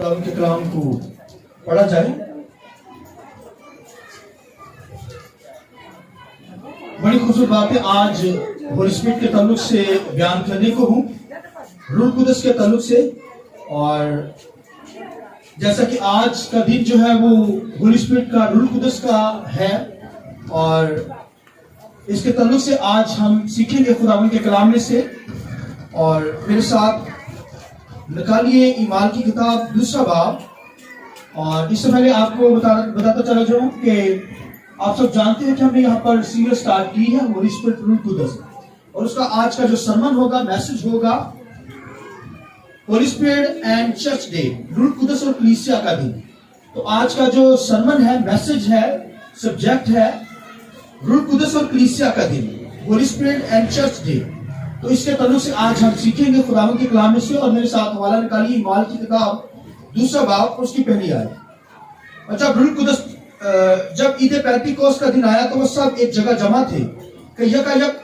खुदावंद के कलाम को पढ़ा जाए। बड़ी खूबसूरत बात है, आज होली स्पिरिट के ताल्लुक से बयान करने को हूँ, रूह कुदस के ताल्लुक से। और जैसा कि आज का दिन जो है वो होली स्पिरिट का, रूह कुदस का है, और इसके ताल्लुक से आज हम सीखेंगे खुदावंद के कलाम में से। और मेरे साथ निकालिए ईमाल की किताब 2 बाब। और इससे पहले आपको बताता चला जाऊं कि आप सब जानते हैं कि हमने यहाँ पर सीरीज स्टार्ट की है होली स्पिरिट रूह कुदस, और उसका आज का जो सरमन होगा, मैसेज होगा, Holi spirit and church day, रूह कुदस और कलीसिया का दिन। तो आज का जो सरमन है, मैसेज है, सब्जेक्ट है रूह कुदस और कलीसिया का दिन, Holi spirit and church day. तो इसके ताल्लुक से आज हम सीखेंगे खुदावंद के कलाम में से। और मेरे साथ हवाला निकालिए ईमाल की किताब 2 बाब और उसकी पहली आयत। और जब रूह कुदस, जब ईद पेंतिकोस्त का दिन आया तो वो सब एक जगह जमा थे कि यकायक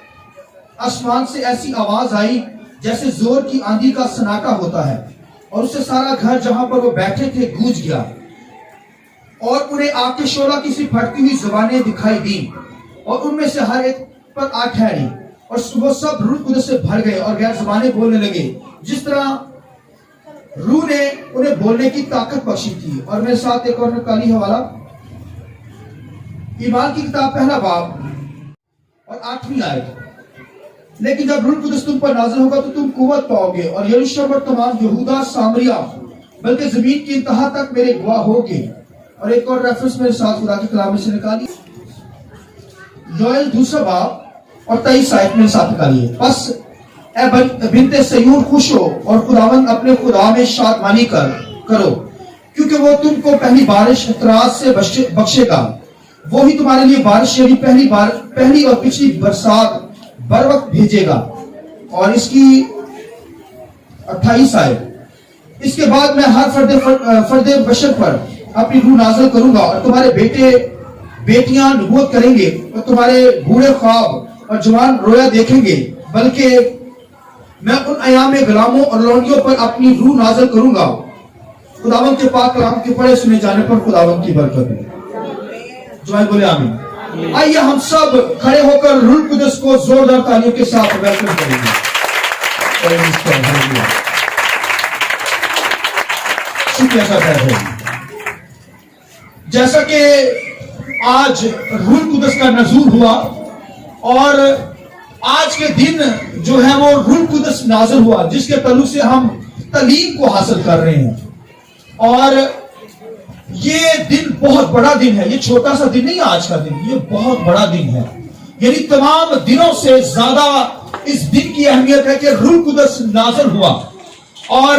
आसमान से ऐसी आवाज आई जैसे जोर की आंधी का सनाटा होता है, और उससे सारा घर जहां पर वो बैठे थे गूंज गया, और उन्हें आग के शोला की सी फटती हुई जुबानें दिखाई दी, और उनमें से हर एक पर आ ठहरी, और वो सब रूह कुदस से भर गए और गैर ज़बानें बोलने लगे, जिस तरह रूह ने उन्हें बोलने की ताकत बख्शी थी। और मेरे साथ एक और निकाली हवाला, ईमाल की किताब 1 बाब और 8वीं आयत। लेकिन जब रूह कुदस तुम पर नाज़िल होगा तो तुम कुव्वत पाओगे, और यरूशलेम और तमाम यहूदा, सामरिया, बल्कि जमीन की इंतहा तक मेरे गवाह होगे। और एक और रेफरेंस मेरे साथ खुदा के कलाम में से निकाली, योएल 2 बाब और 23 आयत में साथ निकालिए। बस ए बिन्ते सयून खुश हो और खुदावंद अपने खुदा में शादमानी करो, क्योंकि वो तुमको पहली बारिश इतराज से बख्शेगा। वो ही तुम्हारे लिए बारिश यानी पहली और पिछली बरसात बर वक्त भेजेगा। और इसकी 28 आयत, इसके बाद मैं हर फर्दे बशर पर अपनी रूह नाज़िल करूंगा, और तुम्हारे बेटे बेटियां नबूवत करेंगे, और तुम्हारे बूढ़े ख्वाब और जवान रोया देखेंगे, बल्कि मैं उन अयाम गुलामों और लौंडियों पर अपनी रूह नाज़िल करूंगा। खुदावंद के पाक कलाम के पढ़े सुने जाने पर खुदावंद की बरकत हो। जो बोले आमीन। आइए हम सब खड़े होकर रूह कुदस को जोरदार तालियों के साथ वेलकम करेंगे। शुक्रिया सर। जैसा कि आज रूह कुदस का नज़ूल हुआ, और आज के दिन जो है वो रूह कुदस नाज़िल हुआ, जिसके ताल्लुक से हम तालीम को हासिल कर रहे हैं। और ये दिन बहुत बड़ा दिन है, ये छोटा सा दिन नहीं है आज का दिन, ये बहुत बड़ा दिन है। यानी तमाम दिनों से ज्यादा इस दिन की अहमियत है कि रूह कुदस नाज़िल हुआ, और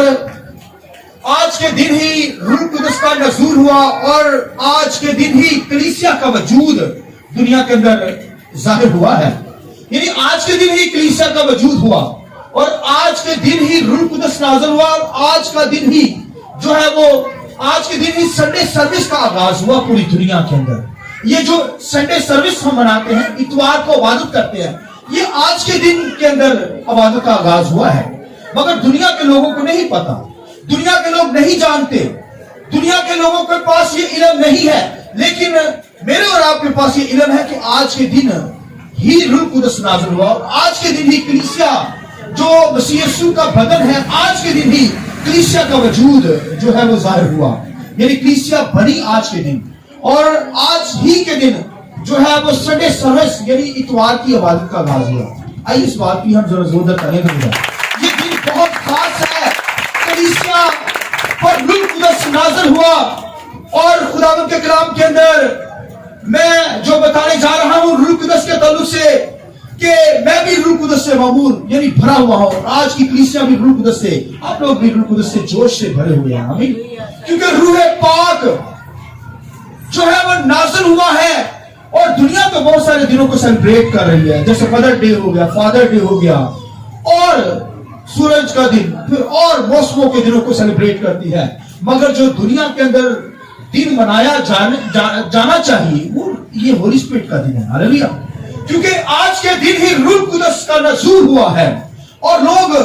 आज के दिन ही रूह कुदस का नज़ूल हुआ, और आज के दिन ही कलीसिया का वजूद दुनिया के अंदर जाहिर हुआ है। यानी आज के दिन ही कलीसिया का वजूद हुआ, और आज के दिन ही रूह कुदस नाज़िल हुआ, और आज का दिन ही जो है वो, आज के दिन ही संडे सर्विस का आगाज हुआ पूरी दुनिया के अंदर। ये जो संडे सर्विस हम मनाते हैं, इतवार को इबादत करते हैं, ये आज के दिन के अंदर इबादत का आगाज हुआ है। मगर दुनिया के लोगों को नहीं पता, दुनिया के लोग नहीं जानते, दुनिया के लोगों के पास ये इल्म नहीं है। लेकिन मेरे और आपके पास ये इल्म है कि आज के दिन ही रूह कुदस नाज़िल हुआ, और आज के दिन ही कलीसिया जो मसीह यीशु का बदन है, आज के दिन ही कलीसिया का वजूद जो है वो जाहिर हुआ। यानी कलीसिया बनी आज के दिन, और आज ही के दिन जो है वो संडे सर्विस यानी इतवार की इबादत का आगाज हुआ। आइए इस बात की हम जरा जोरदार करेंगे। ये दिन बहुत खास है, कलीसिया पर रूह कुदस नाज़िल हुआ। और खुदावंद के कलाम के अंदर मैं जो बताने जा रहा हूं रूह कुदस के ताल्लुक से, कि मैं भी रूह कुदस से मामूल यानी भरा हुआ हूं, और आज की कलीसिया भी रूह कुदस से, आप लोग भी रूह कुदस से जोश से भरे हुए हैं। आमीन। क्योंकि रूह पाक जो है वो नाज़िल हुआ है, और दुनिया तो बहुत सारे दिनों को सेलिब्रेट कर रही है, जैसे मदर डे हो गया, फादर डे हो गया, और सूरज का दिन, फिर और मौसमों के दिनों को सेलिब्रेट करती है। मगर जो दुनिया के अंदर दिन मनाया जाना चाहिए वो ये होली स्पिरिट का दिन है। हालेलुया। क्योंकि आज के दिन ही रूह कुदस का नज़ूल हुआ है, और लोग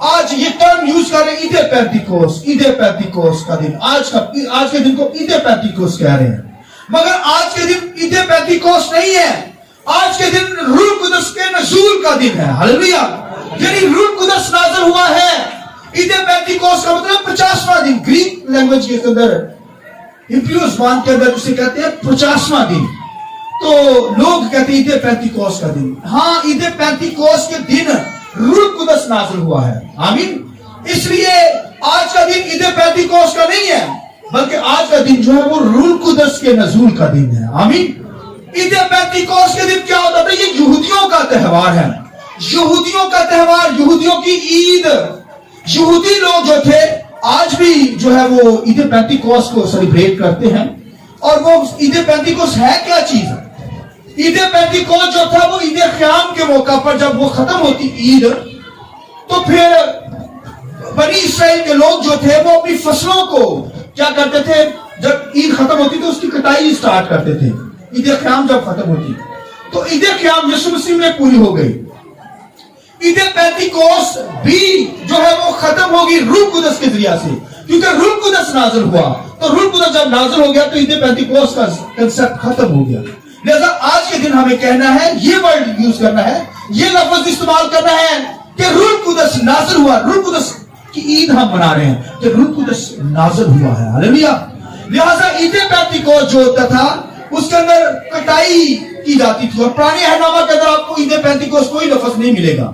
आज ये टर्म यूज कर रहे हैं ईद पेंटिकोस, ईदे पेंटिकोस का दिन, आज के दिन को ईदे पेंटिकोस कह रहे हैं, मगर आज के दिन ईदे पेंटिकोस नहीं है। आज के दिन रूह कुदस के नज़ूल का दिन है। हालेलुया। यानी रूह कुदस नाज़िल हुआ है। ईदे पेंटिकोस का मतलब 50वां दिन, ग्रीक लैंग्वेज के अंदर, हिब्रू ज़बान के अंदर उसे कहते हैं 50वां दिन। तो लोग कहते हैं ईदे पेंटिकोस का दिन। हाँ, ईदे पेंटिकोस के दिन रूह कुदस नाज़िल हुआ है। आमीन। इसलिए आज का दिन ईदे पेंटिकोस का नहीं है, बल्कि आज का दिन जो है वो रूह कुदस के नज़ूल का दिन है। आमीन। ईदे पेंटिकोस के दिन क्या होता था? ये यहूदियों का त्योहार है, यहूदियों का त्योहार, यहूदियों की ईद। यहूदी लोग जो थे आज भी जो है वो ईदे पेंटिकोस को सेलिब्रेट करते हैं। और वो ईदे पेंटिकोस है क्या चीज? ईदे पेंटिकोस जो था वो ईदे क़याम के मौका पर जब वो खत्म होती ईद, तो फिर बनी इसराइल के लोग जो थे वो अपनी फसलों को क्या करते थे? जब ईद खत्म होती तो उसकी कटाई स्टार्ट करते थे। ईदे क़याम जब खत्म होती तो ईदे क़याम यीशु मसीह में पूरी हो गई। ईदे पेंटिकोस भी जो है वो खत्म होगी रूह कुदस के जरिया से, क्योंकि रूह कुदस नाज़िल हुआ। तो रूह कुदस जब नाज़िल हो गया तो ईदे पेंटिकोस का कंसेप्ट खत्म हो गया। लिहाजा आज के दिन हमें कहना है, ये वर्ड यूज करना है, ये लफ्ज इस्तेमाल करना है कि रूह कुदस नाज़िल हुआ। रूह कुदस की ईद हम मना रहे हैं कि रूह कुदस नाज़िल हुआ है। हालेलुया। लिहाजा ईदे पेंटिकोस जो होता था उसके अंदर कटाई की जाती थी। और पुराने अहदनामा के अंदर आपको ईदे पेंटिकोस कोई लफ्ज नहीं मिलेगा।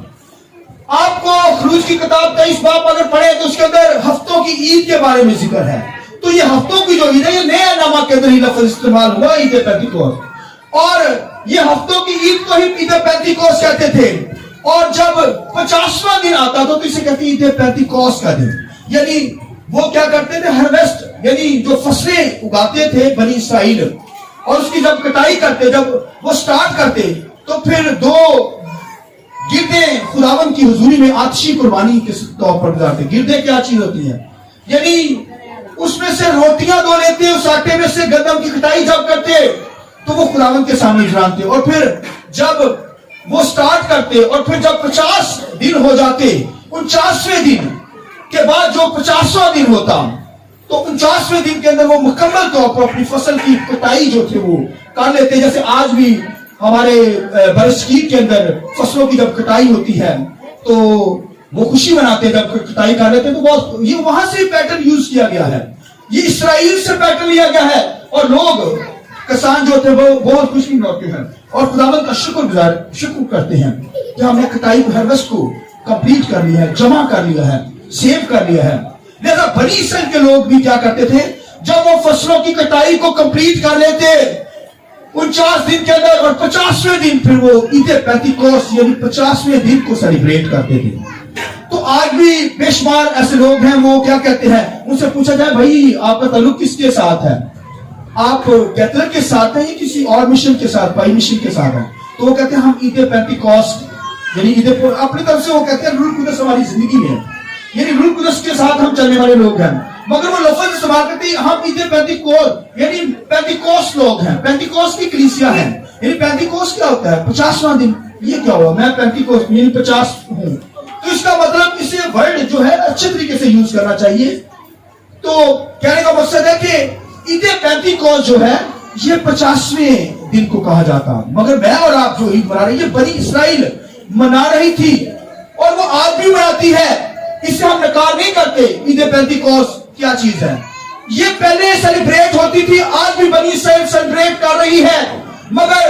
आपको खरूज की किताब 23 बाब अगर पढ़े तो उसके अंदर हफ्तों की ईद के बारे में जिक्र है। तो ये हफ्तों की जो ईद है, ये नए अहदनामा के अंदर ही लफ्ज इस्तेमाल हुआ, ईदे पेंटिकोस। और ये हफ्तों की ईद को ही ईदे पेंटिकोस कहते थे। और जब 50वां दिन आता तो इसे कहते ईदे पेंटिकोस का दिन। यानी वो क्या करते थे? हार्वेस्ट, यानी जो फसलें उगाते थे बनी इसराइल, और उसकी जब कटाई करते, जब वो स्टार्ट करते, तो फिर 2 गिरदे खुदावन की हुजूरी में आतिशी कुर्बानी के तौर पर गुजारते। गिरदे क्या चीज होती है? यानी उसमें से रोटियां दो लेते, उस आटे में से गंदम की कटाई जब करते तो वो खुदावन के सामने इजराते। और फिर जब वो स्टार्ट करते और फिर जब 50 दिन हो जाते, 49वें दिन के बाद जो 50वां दिन होता, तो 49वें दिन के अंदर वो मुकम्मल तौर पर अपनी फसल की कटाई जो थे वो कर लेते। जैसे आज भी हमारे बरसगीर के अंदर फसलों की जब कटाई होती है तो वो खुशी मनाते हैं जब कटाई कर लेते हैं। तो बहुत ये वहां से पैटर्न यूज किया गया है, ये इसराइल से पैटर्न लिया गया है। और लोग किसान जो थे वो बहुत खुशी मनाते हैं और खुदावंद का शुक्र करते हैं कि हमने कटाई हार्वेस्ट को कंप्लीट कर लिया है, जमा कर लिया है, सेव कर लिया है। लिहाजा बनी इसराइल के लोग भी क्या करते थे? जब वो फसलों की कटाई को कंप्लीट कर लेते 49 दिन के अंदर, और 50वें दिन फिर वो ईदे पेंटिकोस यानी 50वें दिन को सेलिब्रेट करते थे। तो आज भी बेशुमार ऐसे लोग हैं, वो क्या कहते हैं? उनसे पूछा जाए, भाई आपका ताल्लुक किसके साथ है? आप कैथलिक के साथ हैं या किसी और मिशन के साथ, भाई मिशन के साथ हैं? तो वो कहते हैं हम ईदे पेंटिकोस यानी ईदे, अपनी तरफ से वो कहते हैं रूह कुदस हमारी जिंदगी में है, यानी रूह कुदस के साथ हम चलने वाले लोग हैं। मगर वो लफ्ज इस्तेमाल करते हैं हम ईदे पेंटिकोस यानी पेंटिकोस लोग हैं, पेंटिकोस की कलीसिया है। यानी पेंटिकोस क्या होता है? 50वां दिन। ये क्या हुआ? मैं पेंटिकोस यानी 50 हूं। तो इसका मतलब इसे वर्ड जो है अच्छे तरीके से यूज करना चाहिए। तो कहने का मकसद है कि ईदे पेंटिकोस जो है ये 50वें दिन को कहा जाता, मगर मैं और आप जो ईद मना रहे हैं ये बनी इसराइल मना रही थी और वो आज भी मनाती है। इससे हम नकार नहीं करते। ईदे पेंटिकोस क्या चीज है? ये पहले सेलिब्रेट होती थी, आज भी बनी इसराइल सेलिब्रेट कर रही है, मगर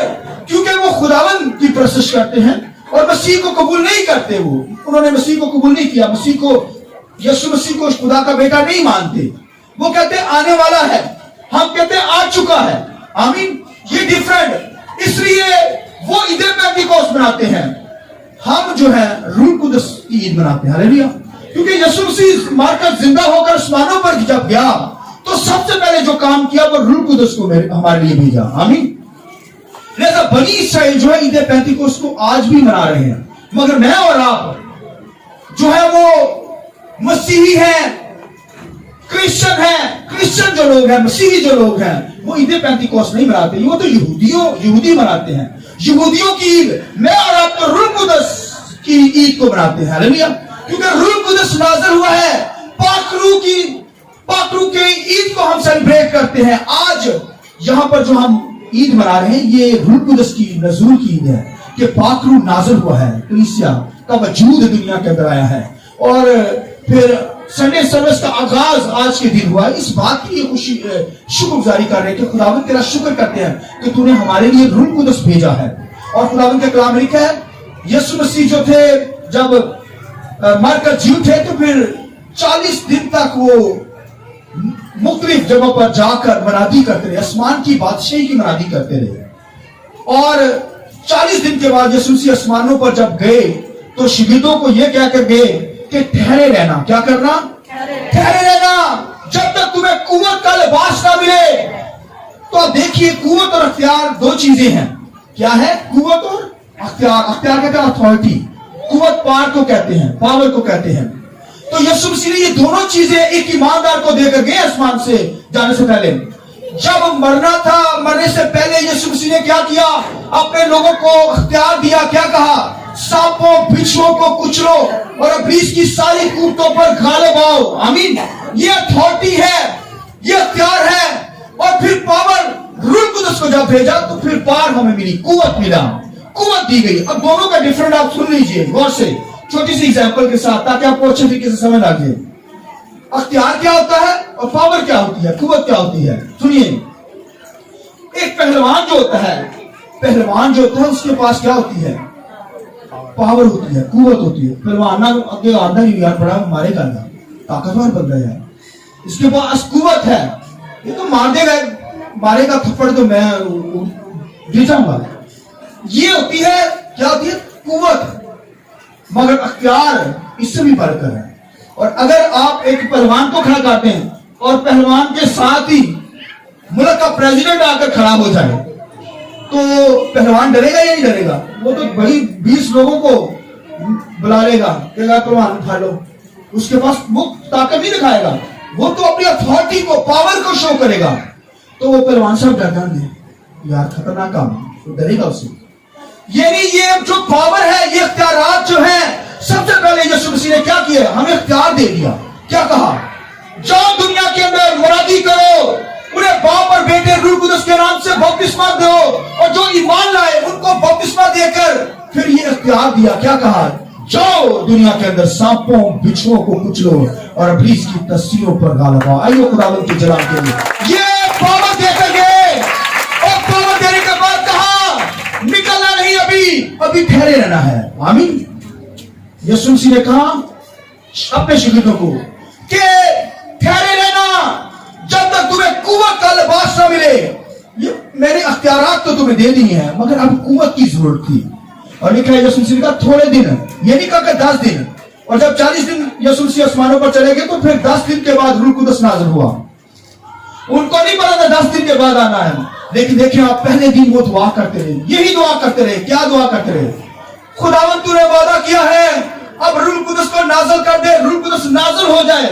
क्योंकि वो खुदावन की परस्तिश करते हैं और मसीह को कबूल नहीं करते, उन्होंने मसीह को कबूल नहीं किया, मसीह को, यीशु मसीह को खुदा का बेटा नहीं मानते। वो कहते आने वाला है, हम कहते आ चुका है। आमीन। ये डिफरेंट, इसलिए वो ईदे पेंटिकोस मनाते हैं, हम जो है रूह कुदस की ईद मनाते हैं। हालेलुया। क्योंकि यीशु मसीह मारकर जिंदा होकर आसमानों पर जब गया तो सबसे पहले जो काम किया वो रूह कुदस को हमारे लिए भेजा। आमीन। लिहाजा बनी इसराइल जो है ईदे पेंटिकोस को आज भी मना रहे हैं, मगर मैं और आप जो है वो मसीही हैं, क्रिश्चियन हैं, क्रिश्चियन जो लोग हैं, मसीही जो लोग हैं, वो ईदे पेंटिकोस नहीं मनाते। वो तो यहूदी मनाते हैं, यहूदियों की ईद। मैं और आप तो रूह कुदस की ईद को मनाते हैं। हालेलुया। क्योंकि रूह कुदस नाज़िल हुआ है, पाक पाखरू के ईद को हम सेलिब्रेट करते हैं। आज यहाँ पर जो हम ईद मना रहे हैं, ये रूह कुदस की नज़ूल की ईद है कि पाखरू नाज़िल हुआ है, कलीसिया का वजूद दुनिया के अंदर आया है। और फिर संडे सर्विस का आगाज आज के दिन हुआ। इस बात की खुशी शुक्रगुजारी कर रहे हैं कि खुदावंद तेरा शुक्र करते हैं कि तूने हमारे लिए रूह कुदस भेजा है। और खुदावंद के कलाम में लिखा है, यीशु मसीह जो थे जब मरकर जी उठे तो फिर 40 दिन तक वो मुख्तलिफ जगहों पर जाकर मनादी करते रहे, आसमान की बादशाही की मनादी करते रहे। और 40 दिन के बाद यीशु मसीह आसमानों पर जब गए तो शिगिर्दों को ये कहकर गए कि ठहरे रहना। क्या करना? ठहरे रहना, जब तक तुम्हें कुव्वत का लिबास ना मिले। तो अब देखिए, कुव्वत और अख्तियार दो चीजें हैं। क्या है कुव्वत और अख्तियार? अख्तियार कहते हैं अथॉरिटी, कुव्वत पावर को कहते हैं, पावर को कहते हैं। तो यीशु मसीह ने ये दोनों चीजें एक ईमानदार को देकर गए आसमान से जाने से पहले। जब मरना था, मरने से पहले यीशु मसीह ने क्या किया? अपने लोगों को अख्तियार दिया। क्या कहा? सांपों बिच्छुओं को कुचलो और इब्लीस की सारी कुव्वतों पर गालिब आओ। आमीन। ये अथॉरिटी है, ये अख्तियार है। और फिर पावर, रूह कुदस को जब भेजा तो फिर पावर हमें मिली, कुव्वत मिला, कुव्वत दी गई। अब दोनों का डिफरेंट आप सुन लीजिए गौर से, छोटी सी एग्जांपल के साथ, ताकि आपको अच्छे तरीके से समझ आ जाए। अख्तियार क्या होता है और पावर क्या होती है, कुव्वत क्या होती है। सुनिए, एक पहलवान जो होता है उसके पास क्या होती है? पावर होती है, कुव्वत होती है। पहलवान आगे आधा नहीं यार, बड़ा मारेगा ना, ताकतवर बन गया है, इसके पास कुव्वत है, ये तो मार देगा, मारेगा थप्पड़ तो मैं गिर जाऊंगा। ये होती है, क्या होती है? कुव्वत। मगर अख्तियार इससे भी बढ़कर है। और अगर आप एक पहलवान को खड़ा करते हैं और पहलवान के साथ ही मुल्क का प्रेसिडेंट आकर खड़ा हो जाए तो पहलवान डरेगा या नहीं डरेगा? वो तो बड़ी 20 लोगों को बुला लेगा, कहेगा पहलवान उठा लो। उसके पास वो ताकत नहीं दिखाएगा, वो तो अपनी अथॉरिटी को, पावर को शो करेगा। तो वो पहलवान सब डर जाएंगे, यार खतरनाक काम, तो डरेगा उससे। ये जो पावर है, ये अख्तियारात जो है, सबसे पहले यीशु मसीह ने क्या किया? हमें अख्तियार दे दिया। क्या कहा? जाओ दुनिया के अंदर मुनादी करो, उन्हें बाप और बेटे रूह कुदस के नाम से बपतिस्मा दो, और जो ईमान लाए उनको बपतिस्मा देकर फिर ये अख्तियार दिया। क्या कहा? जाओ दुनिया के अंदर सांपों बिच्छुओं को कुचलो और इब्लीस की तस्वीरों पर गालिब आओ। आइए खुदावंद की जलाल के लिए ये पावर देकर गए। और पावर देने के बाद कहा, निकलना नहीं, अभी ठहरे रहना है। आमीन। यीशु मसीह ने कहा अपने शिगिर्दों को कि ठहरे रहना जब तक तुम्हें कुव्वत का लिबास न मिले। ये मैंने अख्तियारात तो तुम्हें दे दी हैं, मगर अब कुव्वत की जरूरत थी। और लिखा है यीशु मसीह ने कहा थोड़े दिन, ये नहीं कहा कि 10 दिन। और जब 40 दिन यीशु मसीह आसमानों पर चले गए तो फिर 10 दिन के बाद रूह कुदस नाज़िल हुआ। उनको नहीं पता था 10 दिन के बाद आना है, लेकिन देखिए आप पहले दिन वो दुआ करते रहे, यही दुआ करते रहे। क्या दुआ करते रहे? खुदावंद तूने वादा किया है, अब रूह कुदस को नाज़िल कर दे, रूह कुदस नाज़िल हो जाए,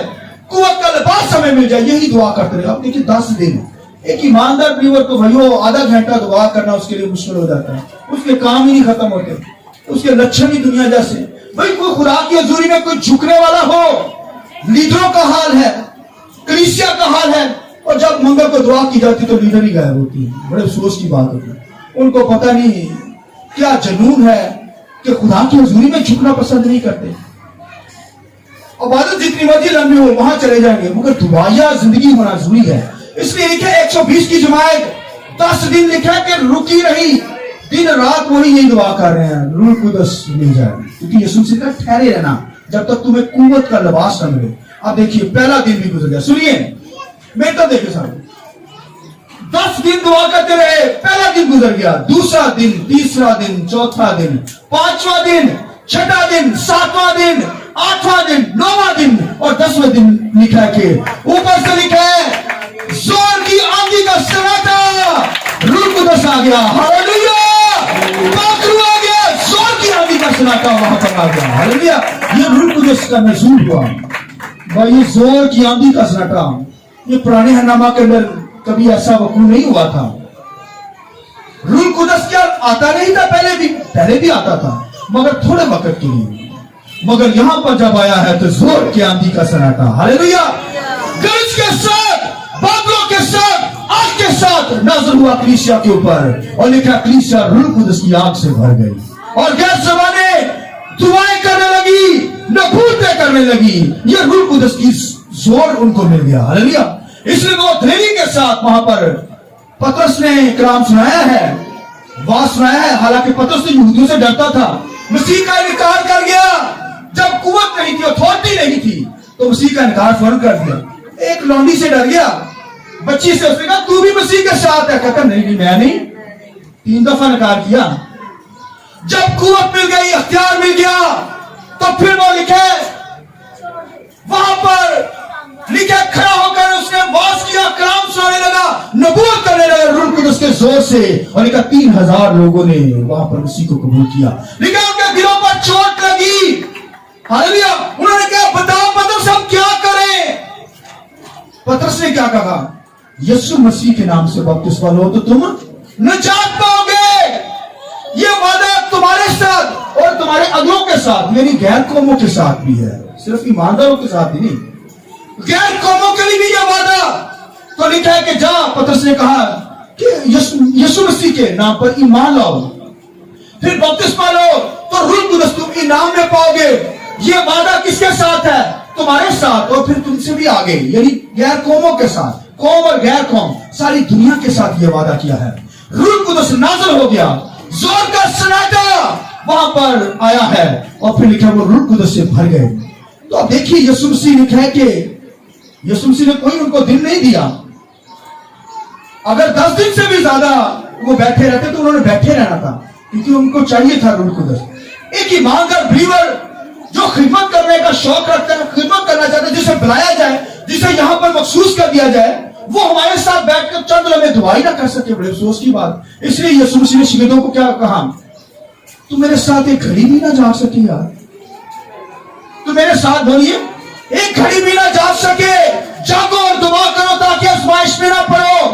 कुव्वत का लिबास हमें मिल जाए। यही दुआ करते रहे। अब देखिए 10 दिन। एक ईमानदार बिलीवर को भाइयों आधा घंटा दुआ करना उसके लिए मुश्किल हो जाता है, उसके काम ही नहीं खत्म होते, उसके लक्षण ही दुनिया जैसे। भाई कोई खुदा की हजूरी में कोई झुकने वाला हो, लीडरों का हाल है, कलीसिया का हाल है, और जब मंगल को दुआ की जाती तो लीडर ही गायब होती है। बड़े अफसोस की बात होती है। उनको पता नहीं क्या जुनून है कि खुदा की हजूरी में झुकना पसंद नहीं करते। इबादत जितनी मर्जी लंबी हो वहां चले जाएंगे, मगर दुआया जिंदगी होना जरूरी है। इसलिए लिखा 120 की जमात 10 दिन लिखा है कि रुकी रही, दिन रात वही यही दुआ कर रहे हैं, रूह कुदस मिल जाए। क्योंकि यीशु मसीह का ठहरे रहना जब तक तुम्हें कुव्वत का लिबास न मिले। अब देखिए पहला दिन भी गुजर गया। सुनिए मैं तो देखिए साहब 10 दिन दुआ करते रहे, पहला दिन गुजर गया, दूसरा दिन, तीसरा दिन, चौथा दिन, पांचवा दिन, छठा दिन, सातवां दिन, आठवां दिन, नौवां दिन और 10वें दिन लिखा है कि ऊपर से लिखा है जोर की आंधी का सन्नाटा, रूह कुदस आ गया। हालेलुया। पाखरू आ गया, जोर की आंधी का सन्नाटा वहां पर आ गया। हालेलुया। ये रूह कुदस का नज़ूल हुआ। भाई ये जोर की आंधी का सन्नाटा ये पुराने हरनामा के अंदर कभी ऐसा वकूअ नहीं हुआ था। रूह कुदस क्या आता नहीं था, पहले भी आता था, मगर थोड़े वक्त के लिए। मगर यहां पर जब आया है तो जोर की आंधी का सन्नाटा, हालेलुया, गरज के साथ, बादलों के साथ, आग के साथ नाज़िल हुआ कलीसिया के ऊपर, और लिखा कलीसिया रूह कुदस की आग से भर गई और गैर ज़बानें दुआएं करने लगी, नबूवतें करने लगी। ये रूह कुदस की जोर उनको मिल गया, हालेलुया। इसलिए वो धैर्य के साथ वहां पर पतरस ने कलाम सुनाया है, बात सुनाया है। हालांकि पतरस तो यहूदियों से डरता था, मसीह का इनकार कर गया। जब कुव्वत नहीं थी, अथॉरिटी नहीं थी, तो मसीह का इनकार फौरन कर दिया। एक लौंडी से डर गया, बच्ची से उसने कहा तू भी मसीह के साथ है, कहता नहीं मैं नहीं, 3 दफा इनकार किया। जब कुव्वत मिल गई, अख्तियार मिल गया, तो फिर वो लिखे वहां पर लिखे खड़ा होकर उसने वाज किया, कलाम सुनाने लगा, नबूवत करने लगा रूह कुदस के जोर से, और लिखा 3000 लोगों ने वहां पर मसीह को कबूल किया। लिखा उनके दिलों पर चोट लगी, हालेलुया। उन्होंने कहा बताओ पतरस हम क्या करें? पतरस ने क्या कहा? यीशु मसीह के नाम से बपतिस्मा लो तो तुम निजात पाओगे। ये वादा तुम्हारे साथ और तुम्हारे अगलों के साथ, यानी गैर कौमों के साथ भी है, सिर्फ ईमानदारों के साथ ही नहीं, गैर कौमों के लिए भी यह वादा। तो लिखा है कि जा, पतरस ने कहा कि यीशु मसीह के नाम पर ईमान लाओ, फिर बपतिस्मा लो, तो रूह कुदस तुम इनाम में पाओगे। ये वादा किसके साथ है? तुम्हारे साथ, और फिर तुमसे भी आगे, यानी गैर कौमों के साथ, कौम और गैर कौम, सारी दुनिया के साथ ये वादा किया है। रूह कुदस नाज़िल हो गया, जोर का सन्नाटा वहां पर आया है, और फिर लिखा वो रूह कुदस से भर गए। तो अब देखिए यीशु मसीह लिखा है कि यीशु मसीह ने कोई उनको दिन नहीं दिया। अगर 10 दिन से भी ज्यादा वो बैठे रहते तो उन्होंने बैठे रहना था, क्योंकि उनको चाहिए था रूह कुदस। एक ईमानदार बिलीवर जो खिदमत करने का शौक रखता है, खिदमत करना चाहता है, जिसे बुलाया जाए, जिसे यहां पर मखसूस कर दिया जाए, वो हमारे साथ बैठकर चंद लम्हे दुआ ही ना कर सके, बड़े अफसोस की बात। इसलिए यीशु मसीह ने शिगिदों को क्या कहा? तू मेरे साथ एक घड़ी भी ना जा सके यार, तू मेरे साथ बोलिए एक घड़ी भी ना जा सके, जागो और दुआ करो ताकि आजमाइश में ना पड़ो।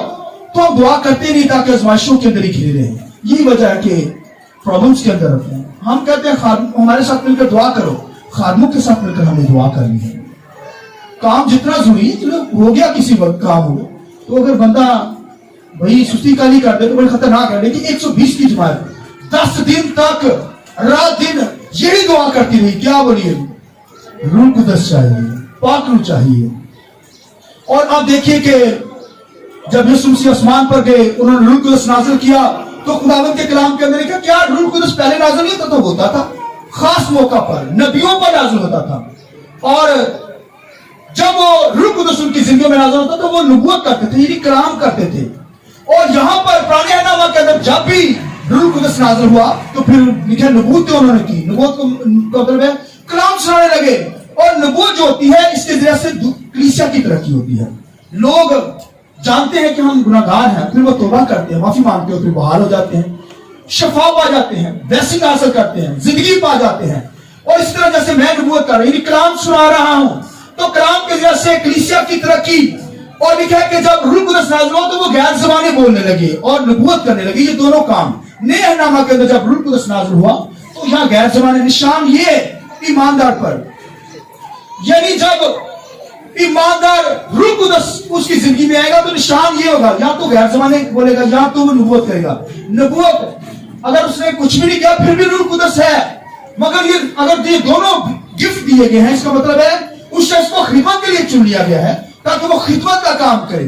तो हम दुआ करते नहीं ताकि आजमाइशों के अंदर ही घिरे रहे। यही वजह है कि प्रॉब्लम्स के अंदर रहते हैं। हम कहते हैं हमारे साथ मिलकर दुआ करो, खादमों के साथ मिलकर हमें दुआ करनी है। काम जितना जरूरी है, चलो हो गया किसी वक्त काम हो, तो अगर बंदा भाई सुस्ती काली कर दे तो बड़ी खतरनाक है। लेकिन 120 की जमात 10 दिन तक रात दिन यही दुआ करती रही, क्या बोलिए? रूह कुदस चाहिए, पाक रूह चाहिए। और अब देखिए कि जब यीशु मसीह आसमान पर गए, उन्होंने रूह कुदस नाज़िल किया, तो खुदावंद के कलाम के अंदर लिखा क्या रूह कुदस पहले नाज़िल नहीं होता? तो होता था खास मौका पर, नबियों पर नाज़िल होता था। और जब वो रूह कुदस उनकी जिंदगी में नाज़िल होता तो वो नबूवत करते थे, यानी कलाम करते थे। और यहां पर पुराने अहदनामा के अंदर जब भी रूह कुदस नाज़िल हुआ तो फिर लिखा नबूवतें उन्होंने की। नबूवत को मतलब है कलाम सुनाने लगे। और नबूवत जो होती है इसके जरिए से कलीसिया की तरक्की होती है। लोग जानते हैं कि हम गुनाहगार हैं, फिर वो तौबा करते हैं, माफी मांगते हैं, फिर बहाल हो जाते हैं, शफा पा जाते हैं, ब्लेसिंग हासिल करते हैं, जिंदगी पा जाते हैं। और इस तरह जैसे मैं नबूवत कर रहा हूं, कलाम सुना रहा हूं, तो कलाम के जरिए से कलीसिया की तरक्की। और लिखा है कि जब रूह कुदस नाज़िल हुआ तो वो गैर ज़बानें बोलने लगे और नबूवत करने लगे। ये दोनों काम नए अहदनामा के अंदर जब रूह कुदस नाज़िल हुआ तो यहाँ गैर ज़बानें, निशान ये ईमानदार पर, यानी जब ईमानदार रूह कुदस उसकी जिंदगी में आएगा तो निशान ये होगा, या तो गैर ज़बानें बोलेगा या तो वो नबूवत करेगा। नबूवत अगर उसने कुछ भी नहीं किया फिर भी रूह कुदस है। मगर ये अगर ये दोनों गिफ्ट दिए गए हैं, इसका मतलब है उस शख्स को खिदमत के लिए चुन लिया गया है ताकि वो खिदमत का काम करे।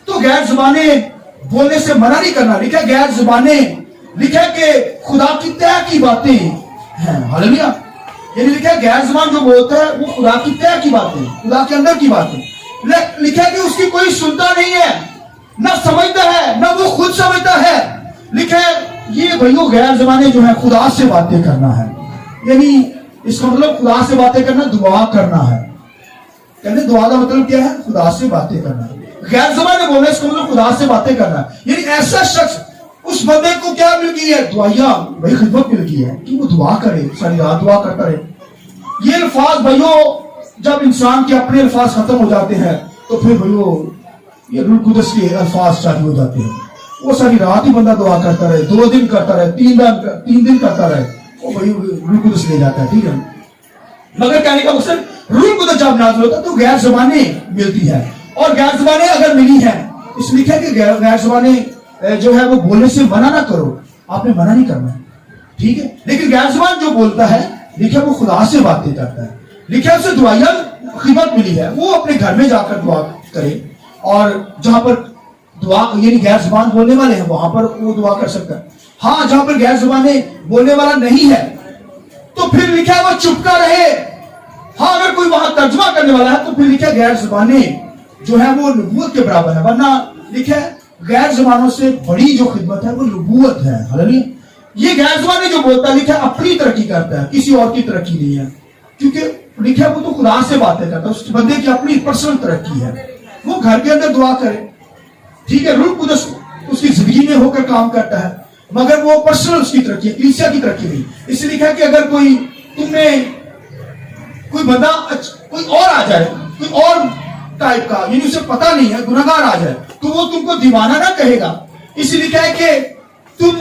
तो गैर ज़बानें बोलने से मना नहीं करना। लिखा है गैर ज़बानें, लिखा है कि खुदा की तय की बातें हैं, हालेलुया। यानी लिखा है गैर ज़बान जो बोलता है वो खुदा की तय की बातें, खुदा के अंदर की बातें। लिखा है कि उसकी कोई सुनता नहीं है, ना समझता है, ना वो खुद समझता है। लिखा है ये भाइयों गैर ज़बानें जो है खुदा से बातें करना है, यानी इसका मतलब खुदा से बातें करना, दुआ करना है। कहते दुआ का मतलब क्या है? खुदा से बातें करना। गैर ज़बानें बोलना इसका मतलब खुदा से बातें करना। यानी ऐसा शख्स, उस बंदे को क्या मिल गई है? दुआया, भाई खिदमत मिल गई है कि वो दुआ करे, सारी रात दुआ करता रहे। ये अल्फाज भाइयों जब इंसान के अपने अल्फाज खत्म हो जाते हैं तो फिर भाइयों ये रूह कुदस के अल्फाज चालू हो जाते हैं। वो सारी रात ही बंदा दुआ करता रहे, 2 दिन करता रहे, 3 दिन करता रहे, वो भाई रूह कुदस ले जाता है। ठीक है, मगर कहने का मकसद रूह कुदस जब नाज़िल होता है तो गैर ज़बानें मिलती है, और गैर ज़बानें अगर मिली हैं, इसलिए लिखा है कि गैर ज़बानें जो है वो बोलने से मना ना करो, आपने मना नहीं करना है, ठीक है। लेकिन गैर ज़बान जो बोलता है, लिखा है वो खुदा से बातें करता है, लिखा है उसे दुआया खिदमत मिली है, वो अपने घर में जाकर दुआ करे, और जहां पर दुआ यानी गैर ज़बान बोलने वाले हैं वहां पर वो दुआ कर सकता है। हाँ, जहां पर गैर ज़बानें बोलने वाला नहीं है तो फिर लिखा है वो चुपका रहे। हाँ, अगर कोई वहां तर्जुमा करने वाला है तो फिर लिखा है गैर ज़बानें जो है वो नबूवत के बराबर है, वरना लिखा है गैर ज़बानों से बड़ी जो खिदमत है वो नबूवत है। हालांकि ये गैर ज़बानें जो बोलता है, लिखा है अपनी तरक्की करता है, किसी और की तरक्की नहीं है, क्योंकि लिखा है वो तो खुदा से बातें करता है, उस बंदे की अपनी पर्सनल तरक्की है, वो घर के अंदर दुआ करे, ठीक है। रूह कुदस उसकी जिंदगी में होकर काम करता है, मगर वो पर्सनल उसकी तरक्की है, कलीसिया की तरक्की नहीं। इसलिए लिखा है कि अगर कोई तुम्हें कोई बंदा कोई और आ जाए, कोई और टाइप का, यानी उसे पता नहीं है, गुनहगार आ जाए, तो वो तुमको दीवाना ना कहेगा। इसलिए लिखा है कि तुम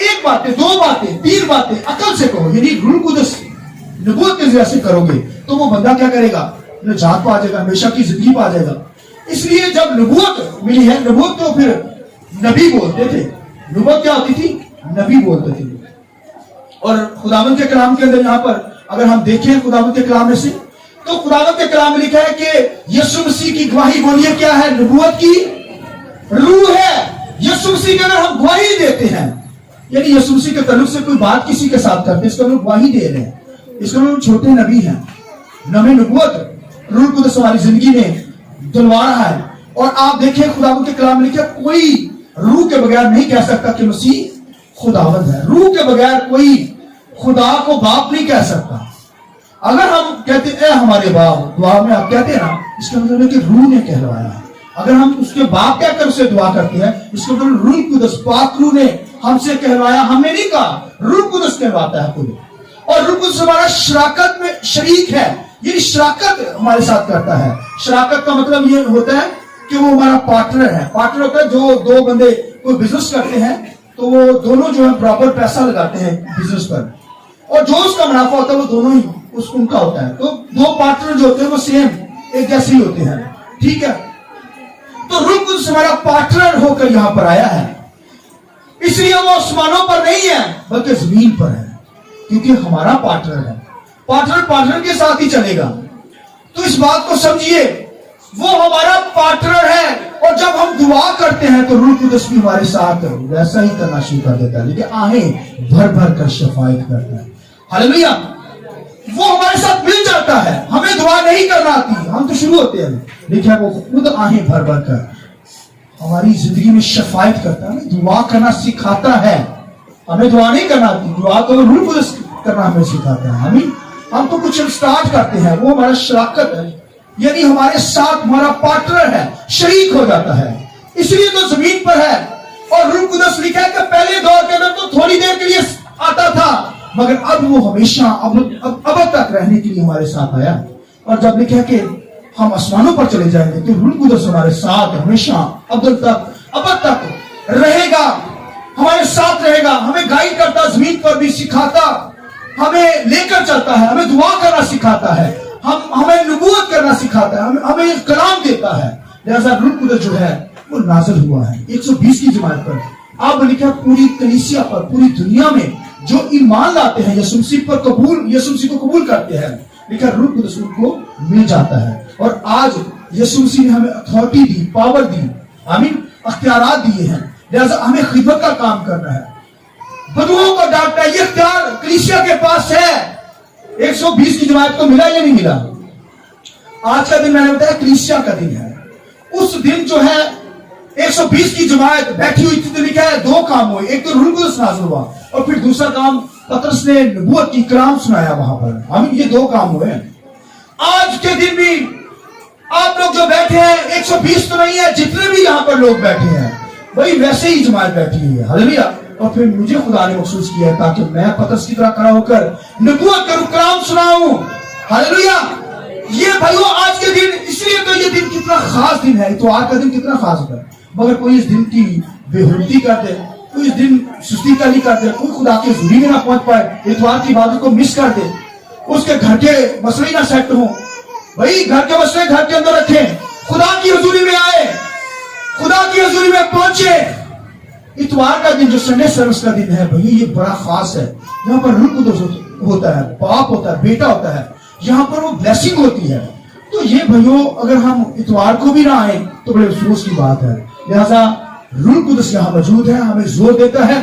एक बातें, दो बातें, तीन बातें अकल से कहो, यानी रूह कुदस नबूवत के जरिए से करोगे तो वो बंदा क्या करेगा, निजात पा जाएगा, हमेशा की जिंदगी पा जाएगा। इसलिए जब नबूवत मिली है, नबूवत तो फिर नबी बोलते थे, नबूवत क्या होती थी, नबी बोलते थे। और खुदावंद के कलाम के अंदर यहाँ पर अगर हम देखें खुदावंद के कलाम में से, तो खुदावंद के कलाम में लिखा है कि यीशु मसीह की गवाही बोलिए क्या है, नबूवत की रूह है। यीशु मसीह की अगर हम गवाही देते हैं, यानी यीशु मसीह के तल्लुक से कोई बात किसी के साथ करते हैं, इसका हम गवाही दे रहे हैं, इसका हम छोटे नबी हैं, नबी नबूवत रूह कुदस हमारी जिंदगी में दिलवा रहा है। और आप देखें खुदावंद के कलाम में लिखा, कोई रूह के बगैर नहीं कह सकता कि मसीह खुदावंद है। रूह के बगैर कोई खुदा को बाप नहीं कह सकता। अगर हम कहते हैं हमारे बाप, दुआ में आप कहते हैं ना, इसका मतलब है कि रूह ने कहलवाया है। अगर हम उसके बाप कहकर उसे दुआ करते हैं, इसका मतलब रूह कुदस पाक रूह ने हमसे कहलवाया, हमने नहीं कहा, रूह कुदस कहलवाता है खुद। और रूह कुदस हमारा शराकत में शरीक है, ये शराकत हमारे साथ करता है। शराकत का मतलब ये होता है कि वो हमारा पार्टनर है। पार्टनर होता है जो दो बंदे कोई बिजनेस करते हैं तो वो दोनों जो है बराबर पैसा लगाते हैं बिजनेस पर, और जो उसका मुनाफा होता है वो दोनों ही उनका होता है। तो दो पार्टनर जो होते हैं वो सेम एक जैसे ही होते हैं, ठीक है। तो रूह कुदस हमारा पार्टनर होकर यहां पर आया है, इसलिए वो आसमानों पर नहीं है बल्कि जमीन पर है, क्योंकि हमारा पार्टनर है। पार्टनर के साथ ही चलेगा। तो इस बात को समझिए, वो हमारा पार्टनर है, और जब हम दुआ करते हैं तो रूह कुदस भी हमारे साथ वैसा ही करना शुरू कर देता है, लेकिन आहें भर भर कर शफायत करता है। हालेलुया, वो हमारे साथ मिल जाता है, हमें दुआ नहीं करना आती, हम तो शुरू होते हैं, लेकिन वो खुद आहें भर भर कर हमारी जिंदगी में शफायत करता है, हमें दुआ करना सिखाता है। हमें दुआ नहीं करना आती, दुआ तो रूह कुदस करना हमें सिखाता है। हम तो कुछ स्टार्ट करते हैं, वो हमारा शराकत है, यानी हमारे साथ हमारा पार्टनर है, शरीक हो जाता है, इसलिए तो जमीन पर है। और रूह कुदस लिखा है कि पहले दौर के अंदर तो थोड़ी देर के लिए आता था, मगर अब वो हमेशा अब तक रहने के लिए हमारे साथ आया। और जब लिखा है कि हम आसमानों पर चले जाएंगे तो रूह कुदस हमारे साथ हमेशा अब तक रहेगा, हमारे साथ रहेगा, हमें गाइड करता, जमीन पर भी सिखाता, हमें लेकर चलता है, हमें दुआ करना सिखाता है, हमें नबूवत करना सिखाता है, हमें कलाम देता है। लिहाजा रूह कुदस जो है वो नाज़िल हुआ है 120 की जमात पर। अब लिखा पूरी कलीसिया पर, पूरी दुनिया में जो ईमान लाते हैं, यीशु मसीह को कबूल करते हैं, लिखा रूह कुदस उनको मिल जाता है। और आज यीशु मसीह ने हमें अथॉरिटी दी, पावर दी, आमीन, अख्तियारात दिए हैं। लिहाजा हमें खिदमत का काम करना है, बदुओं को डांटना, ये इख्तियार कलीसिया के पास है। 120 की जमात को मिला या नहीं मिला? आज का दिन मैंने बताया कलीसिया का दिन है। उस दिन जो है 120 की जमात बैठी हुई थी, तो लिखा है दो काम हुए, एक तो रूह कुदस नाज़िल हुआ, और फिर दूसरा काम पतरस ने नबूवत की कलाम सुनाया वहां पर। हम ये दो काम हुए। आज के दिन भी आप लोग जो बैठे हैं 120 तो नहीं है, जितने भी यहाँ पर लोग बैठे हैं वही वैसे ही जमात बैठी हुई है। हालेलुया। और फिर मुझे खुदा ने महसूस किया है ताकि मैं पतरस की तरह खड़ा होकर नबूवत करूं, कलाम सुनाऊं। हालेलुया। ये भाइयों आज के दिन, इसलिए तो ये दिन कितना खास दिन है, तो आज का दिन कितना खास होता है। मगर कोई इस दिन की बेहुरमती कर दे, कोई इस दिन सुस्ती कर दे, कोई खुदा के हुजूरी में ना पहुंच पाए, इतवार की इबादत को मिस कर दे, اس کے گھر کے مسئلے نہ سیٹ ہوں. بھائی گھر کے مسئلے گھر کے اندر رکھیں, خدا کی حضوری میں آئے, خدا کی حضوری میں پہنچے. اتوار کا دن جو سنڈے سروس کا دن ہے بھائی یہ بڑا خاص ہے. یہاں پر روح القدس ہوتا ہے, باپ ہوتا ہے, بیٹا ہوتا ہے, یہاں پر وہ بلیسنگ ہوتی ہے. تو یہ بھائیوں اگر ہم اتوار کو بھی نہ آئیں تو بڑے افسوس کی بات ہے. لہذا روح القدس یہاں موجود ہے, ہمیں زور دیتا ہے,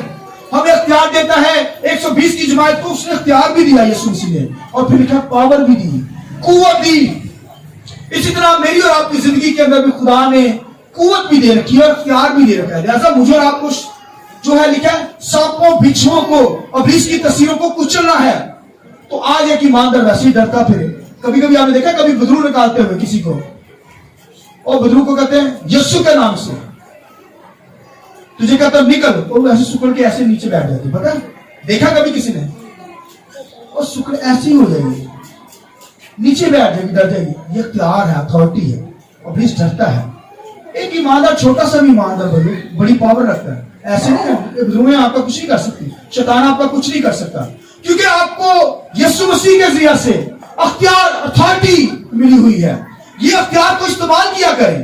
ہمیں اختیار دیتا ہے. 120 کی جماعت کو اس نے اختیار بھی دیا یسوع مسیح نے, اور پھر لکھا پاور بھی دی, قوت دی. اسی طرح میری اور آپ کی زندگی کے اندر بھی خدا نے قوت بھی دے رکھی ہے اور اختیار بھی دے رکھا ہے. لہذا مجھے اور آپ کو جو ہے لکھا ہے سانپوں بچھوؤں کو اور ابلیس کی تصویروں کو کچلنا ہے. تو آج ایک ایماندار ویسے ہی ڈرتا پھرے. کبھی کبھی آپ نے دیکھا کبھی بدرو نکالتے ہوئے کسی کو, اور بدرو کو کہتے ہیں یسوع کے نام سے, تجھے کہتا نکل, اور وہ ایسے سکڑ کے ایسے نیچے بیٹھ جاتے. پتا دیکھا کبھی کسی نے, اور سکڑ ایسے ہی ہو جائے گی, نیچے بیٹھ جائے گی, ڈر جائے گی. یہ اختیار ہے, اتھارٹی ہے, اور ابلیس ڈرتا ہے. ایک ایماندار چھوٹا سا بھی ایماندار بڑی پاور رکھتا ہے. ایسے نہیں بدروہیں آپ کا کچھ نہیں کر سکتی, شیطان آپ کا کچھ نہیں کر سکتا, کیونکہ آپ کو یسوع مسیح کے ذریعے سے اختیار, اتھارٹی ملی ہوئی ہے. یہ اختیار کو استعمال کیا کریں.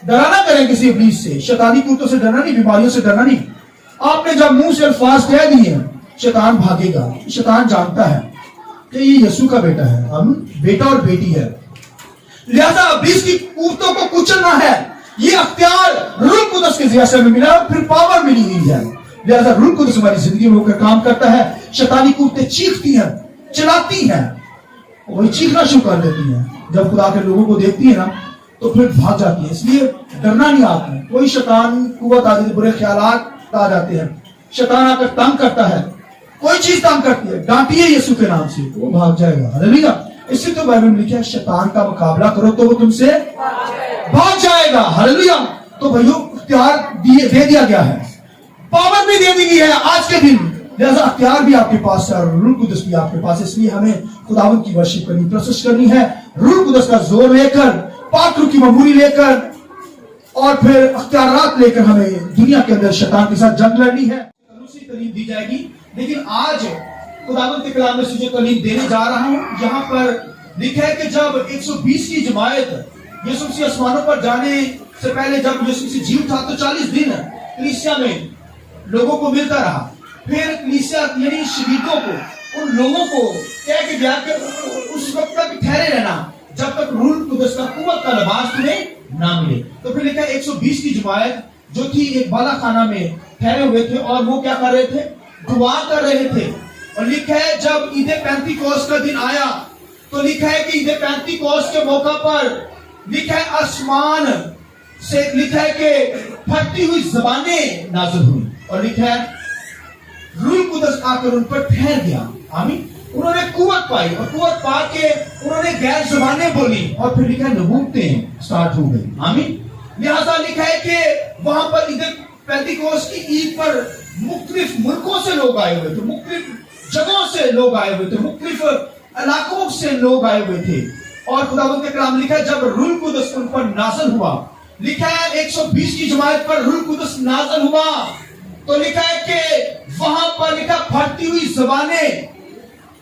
ڈرا نہ کریں کسی ابلیس سے, شیطانی قوتوں سے ڈرنا نہیں, بیماریوں سے ڈرنا نہیں. آپ نے جب منہ سے الفاظ کہہ دیے ہیں شیطان بھاگے گا. شیطان جانتا ہے کہ یہ یسوع کا بیٹا ہے, ہم بیٹا اور بیٹی ہے. لہذا ابلیس کی قوتوں کو کچلنا ہے. یہ اختیار روح القدس کے ذریعے سے ہمیں ملا, پھر پاور ملی ہوئی ہے. لہذا روح القدس ہماری زندگی میں ہو کر کام کرتا ہے. شیطانی قوتیں چیختی ہیں, چلاتی ہیں, وہی چیخنا شروع کر دیتی ہیں. جب خدا کے لوگوں کو دیکھتی ہے نا تو پھر بھاگ جاتی ہے. اس لیے ڈرنا نہیں آپ نے. کوئی شیطان قوت آتی ہے, برے خیالات آ جاتے ہیں, شیطان آ کر تنگ کرتا ہے, کوئی چیز تنگ کرتی ہے, ڈانٹیے یسوع کے نام سے, وہ بھاگ جائے گا. ہلیلویا. اس سے تو بائبل میں لکھا ہے شیطان کا مقابلہ کرو تو وہ تم سے بھاگ جائے گا. ہلیلویا. تو بھائیو اختیار دے دیا گیا ہے, پاور بھی دے دی گئی ہے آج کے دن. لہذا اختیار بھی آپ کے پاس ہے اور روح القدس بھی آپ کے پاس. اس لیے ہمیں خداوند کی ورشپ کرنی, پرستش کرنی ہے, روح القدس کا زور لے کر, پاک روح کی معمولی لے کر, اور پھر اختیارات لے کر ہمیں دنیا کے اندر شیطان کے ساتھ جنگ لڑنی ہے. دوسری تعلیم دی جائے گی, لیکن آج خداوند کے کلام میں سے جو تعلیم دینے جا رہا ہوں یہاں پر لکھا ہے کہ جب 120 کی جماعت یسوع مسیح آسمانوں پر جانے سے پہلے جب یسوع مسیح جی اٹھا تو 40 دن کلیسیا میں لوگوں کو ملتا رہا. پھر کلیسیا یعنی شہیدوں کو, ان لوگوں کو کہہ کے گیا کہ اس وقت تک ٹھہرے رہنا جب تک روح القدس کا قوت کا لباس تمہیں نہ ملے. تو پھر لکھا ہے 120 کی جماعت جو تھی ایک بالا خانہ میں ٹھہرے ہوئے تھے, اور وہ کیا کر رہے تھے, دعا کر رہے تھے. اور لکھا ہے جب عید پینتیکوست کا دن آیا تو لکھا ہے کہ عید پینتیکوست کے موقع پر لکھا ہے آسمان سے لکھا ہے کہ پھٹتی ہوئی زبانیں نازل ہوئی, اور لکھا ہے روح القدس آ کر ان پر ٹھہر گیا. آمین. انہوں نے قوت پائی, اور قوت پا کے انہوں نے غیر زبانیں بولی, اور پھر لکھا ہے نبوتیں سٹارٹ ہو گئی. آمین. لہذا لکھا ہے کہ وہاں پر عید پینتیکوست کی عید پر مختلف ملکوں سے لوگ آئے ہوئے تھے, مختلف جگہوں سے لوگ آئے ہوئے تھے, مختلف علاقوں سے لوگ آئے ہوئے تھے. اور خداوند کے کلام لکھا ہے جب روح القدس ان پر نازل ہوا, لکھا ہے 120 کی جماعت پر روح القدس نازل ہوا, تو لکھا ہے کہ وہاں پر لکھا پھٹتی ہوئی زبانیں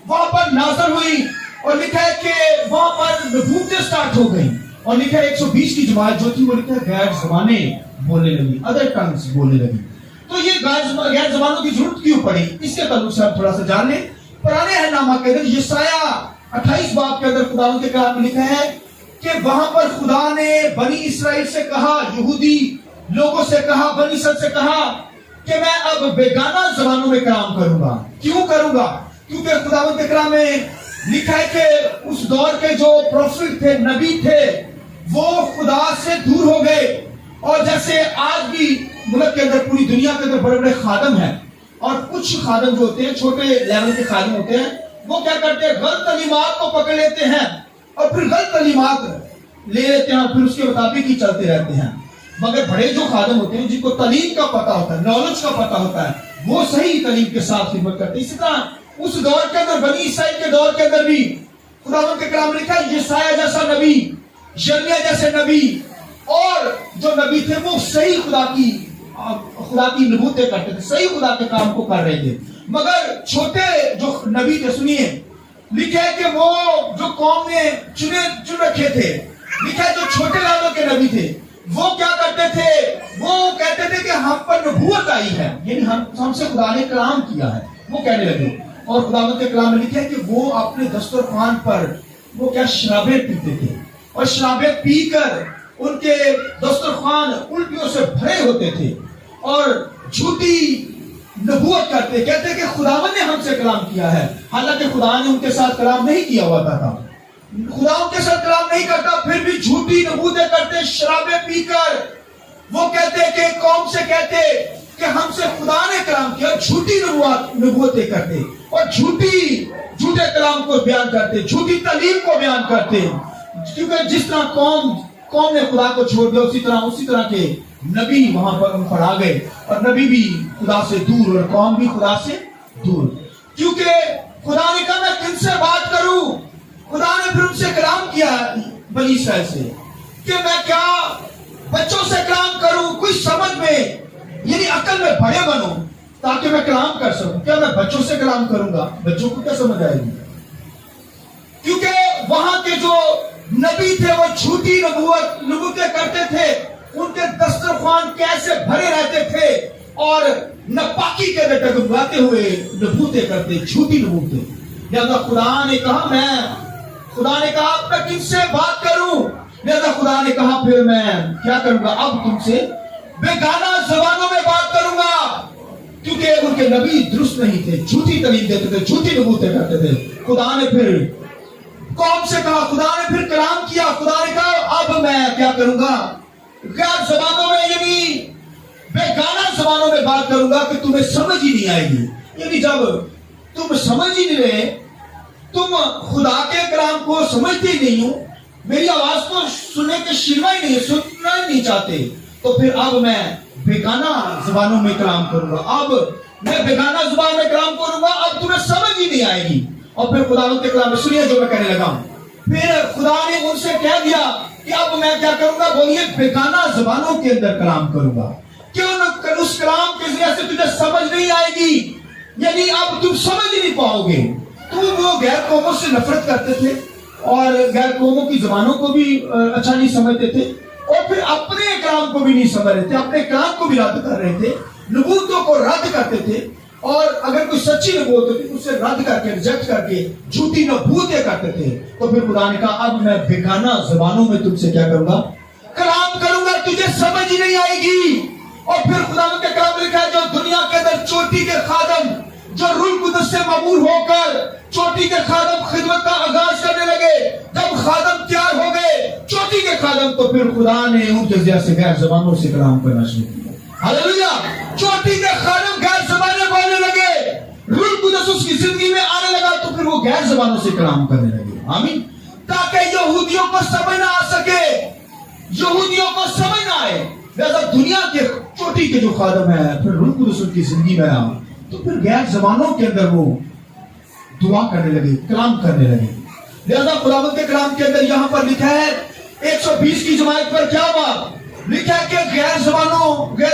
وہاں پر نازل ہوئی, اور لکھا ہے کہ وہاں پر نبوتیں سٹارٹ ہو گئی. اور لکھا ہے 120 کی جماعت جو تھی وہ لکھا ہے غیر زبانیں بولنے لگی, ادر ٹنگز بولنے لگی. تو یہ غیر زبانوں کی ضرورت کیوں پڑی, اس کے تعلق سے آپ تھوڑا سا جان لیں. پرانے اہلنامہ کے اندر یسایہ 28 باب کے اندر خداوند کے کلام میں لکھا ہے کہ وہاں پر خدا نے بنی اسرائیل سے کہا, یہودی لوگوں سے کہا, بنی اسرائیل سے کہا کہ میں اب بیگانہ زبانوں میں کلام کروں گا. کیوں کروں گا؟ کیونکہ خداوند کے کلام میں لکھا ہے کہ اس دور کے جو پروفٹ تھے, نبی تھے, وہ خدا سے دور ہو گئے. اور جیسے آج بھی ملک کے اندر, پوری دنیا کے اندر بڑے بڑے خادم ہیں, اور کچھ خادم جو ہوتے ہیں چھوٹے لیول کے خادم ہوتے ہیں, وہ کیا کرتے ہیں, غلط تعلیمات کو پکڑ لیتے ہیں اور پھر غلط تعلیمات لے لیتے ہیں, اور پھر اس کے مطابق ہی چلتے رہتے ہیں. مگر بڑے جو خادم ہوتے ہیں جن کو تعلیم کا پتہ ہوتا ہے, نالج کا پتہ ہوتا ہے, وہ صحیح تعلیم کے ساتھ خدمت کرتے ہیں. اسی طرح اس دور کے اندر, بنی اسرائیل کے دور کے اندر بھی خداوند کے کلام میں لکھا ہے یسایہ جیسا نبی, یرمیہ جیسے نبی, اور جو نبی تھے وہ صحیح خدا کی نبوتیں کرتے تھے, صحیح خدا کے کام کو کر رہے تھے. مگر چھوٹے جو نبی تھے, سنیے, لکھا ہے کہ وہ جو قوم نے چن رکھے تھے، لکھا ہے جو چھوٹے لالوں کے نبی تھے، وہ کیا کرتے تھے؟ وہ کہتے تھے کہ ہم پر نبوت آئی ہے، یعنی ہم سے خدا نے کلام کیا ہے، وہ کہنے لگے۔ اور خداوند کے کلام میں لکھا ہے کہ وہ اپنے دسترخوان پر وہ کیا شرابیں پیتے تھے، اور شرابیں پی کر ان کے دسترخوان الٹیوں سے بھرے ہوتے تھے، اور جھوٹی نبوت کرتے، کہتے کہ خداوند نے ہم سے کلام کیا ہے، حالانکہ خدا نے ان کے ساتھ کلام نہیں کیا ہوا تھا، خدا ان کے ساتھ کلام نہیں کرتا، پھر بھی جھوٹی نبوتیں کرتے شرابیں پی کر۔ وہ کہتے کہ قوم سے کہتے کہ ہم سے خدا نے کلام کیا، جھوٹی نبوتیں کرتے اور جھوٹے کلام کو بیان کرتے، جھوٹی تعلیم کو بیان کرتے، کیونکہ جس طرح قوم نے خدا کو چھوڑ دیا، اسی طرح کے نبی وہاں پر آ گئے، اور نبی بھی خدا سے دور اور قوم بھی خدا سے دور، کیونکہ خدا نے کہا میں کن سے بات کروں۔ خدا نے پھر ان سے کلام کیا بنی اسرائیل سے کہ میں کیا بچوں سے کلام کروں، کچھ سمجھ میں یعنی عقل میں بڑے بنوں تاکہ میں کلام کر سکوں۔ کیا میں بچوں سے کلام کروں گا؟ بچوں کو کیا سمجھ آئے گی؟ کیونکہ وہاں کے جو نبی تھے وہ جھوٹی نبوتیں کرتے تھے، ان کے دسترخوان کیسے بھرے رہتے تھے، اور ناپاکی کے ڈگمگاتے ہوئے نبوتیں کرتے، جھوٹی نبوتیں۔ لہذا خدا نے کہا اب میں کن سے بات کروں؟ لہذا خدا نے کہا پھر میں کیا کروں گا، اب تم سے بیگانہ زبانوں میں بات کروں گا، کیونکہ ان کے نبی درست نہیں تھے، جھوٹی تعلیم دیتے تھے، جھوٹی نبوتیں کرتے تھے۔ خدا نے پھر قوم سے کہا، خدا نے پھر کلام کیا، خدا نے کہا اب میں کیا کروں گا، غیر زبانوں میں یعنی بیگانہ زبانوں میں بات کروں گا کہ تمہیں سمجھ ہی نہیں آئے گی۔ یعنی جب تم سمجھ ہی نہیں رہے، تم خدا کے کلام کو سمجھتے ہی نہیں ہو، میری آواز کو سننے کے شیوا ہی نہیں، سننا ہی نہیں چاہتے، تو پھر اب میں بیگانہ زبانوں میں کلام کروں گا، اب میں بیگانہ زبان میں کلام کروں گا، اب تمہیں سمجھ ہی نہیں آئے گی۔ اور پھر خدا کے کلام میں سنیے جو میں کہنے لگا ہوں، پھر خدا نے ان سے کہہ دیا کہ اب میں کیا کروں گا، بولیے بیگانہ زبانوں کے اندر کلام کروں گا، کیوں نہ اس کلام کے ذریعے سے تجھے سمجھ نہیں آئے گی، یعنی اب تم سمجھ ہی نہیں پاؤ گے۔ تو وہ غیر قوموں سے نفرت کرتے تھے اور غیر قوموں کی زبانوں کو بھی اچھا نہیں سمجھتے تھے، اور پھر اپنے کلام کو بھی نہیں سمجھ رہے تھے، اپنے کلام کو بھی رد کر رہے تھے، نبوتوں کو رد کرتے تھے، اور اگر کوئی سچی نبوت ہوتی اسے رد کر کے ریجیکٹ کر کے جھوٹی نبوتیں کرتے تھے۔ تو پھر خدا نے کہا اب میں بیگانہ زبانوں میں تم سے کیا کروں گا، کلام کروں گا، تجھے سمجھ ہی نہیں آئے گی۔ اور پھر خدا کے کلام میں لکھا ہے جو دنیا کے اندر چوٹی کے خادم جو روح القدس سے مامور ہو کر چوٹی کے خادم خدمت کا آغاز کرنے لگے، جب خادم تیار ہو گئے چوٹی کے خادم، تو پھر خدا نے ان کے ذریعے سے غیر زبانوں سے کلام کرنا شروع کیا۔ ہاللیلویا! چوٹی کے خادم غیر زبانیں بولنے لگے، روح القدس اس کی زندگی میں آنے لگا، تو پھر وہ غیر زبانوں سے کلام کرنے لگے۔ آمین! تاکہ یہودیوں کو سمجھ نہ آ سکے، یہودیوں کو سمجھ نہ آئے، لہذا دنیا کے چوٹی کے جو خادم ہے پھر روح القدس ان کی زندگی میں آیا، تو پھر غیر زبانوں کے اندر وہ دعا کرنے لگے، کلام کرنے لگے۔ لہذا خداوند کے کلام کے اندر یہاں پر لکھا ہے 120 کی جماعت پر کیا ہوا، لکھا ہے کہ غیر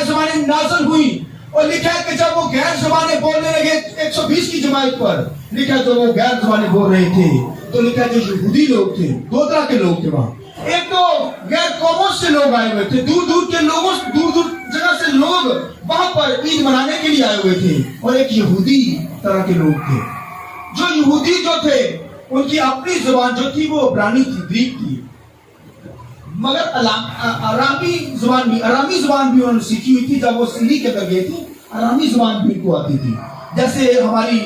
زبانیں نازل ہوئی، اور لکھا ہے کہ جب وہ غیر زبانیں بولنے لگے 120 کی جماعت پر، لکھا ہے جو وہ غیر زبانیں بول رہے تھے، تو لکھا ہے جو یہودی لوگ تھے، دو طرح کے لوگ تھے وہاں، ایک تو غیر قوموں سے لوگ آئے ہوئے تھے، دور دور کے لوگوں، دور دور جگہ سے لوگ وہاں پر عید منانے کے لیے آئے ہوئے تھے، اور ایک یہودی طرح کے لوگ تھے۔ جو یہودی جو تھے ان کی اپنی زبان جو تھی وہ عبرانی تھی، گریک تھی، مگر ارامی زبان بھی انہوں نے سیکھی ہوئی تھی۔ جب وہ سیری کے اندر گئے تھے ارامی زبان بھی ان کو آتی تھی، جیسے ہماری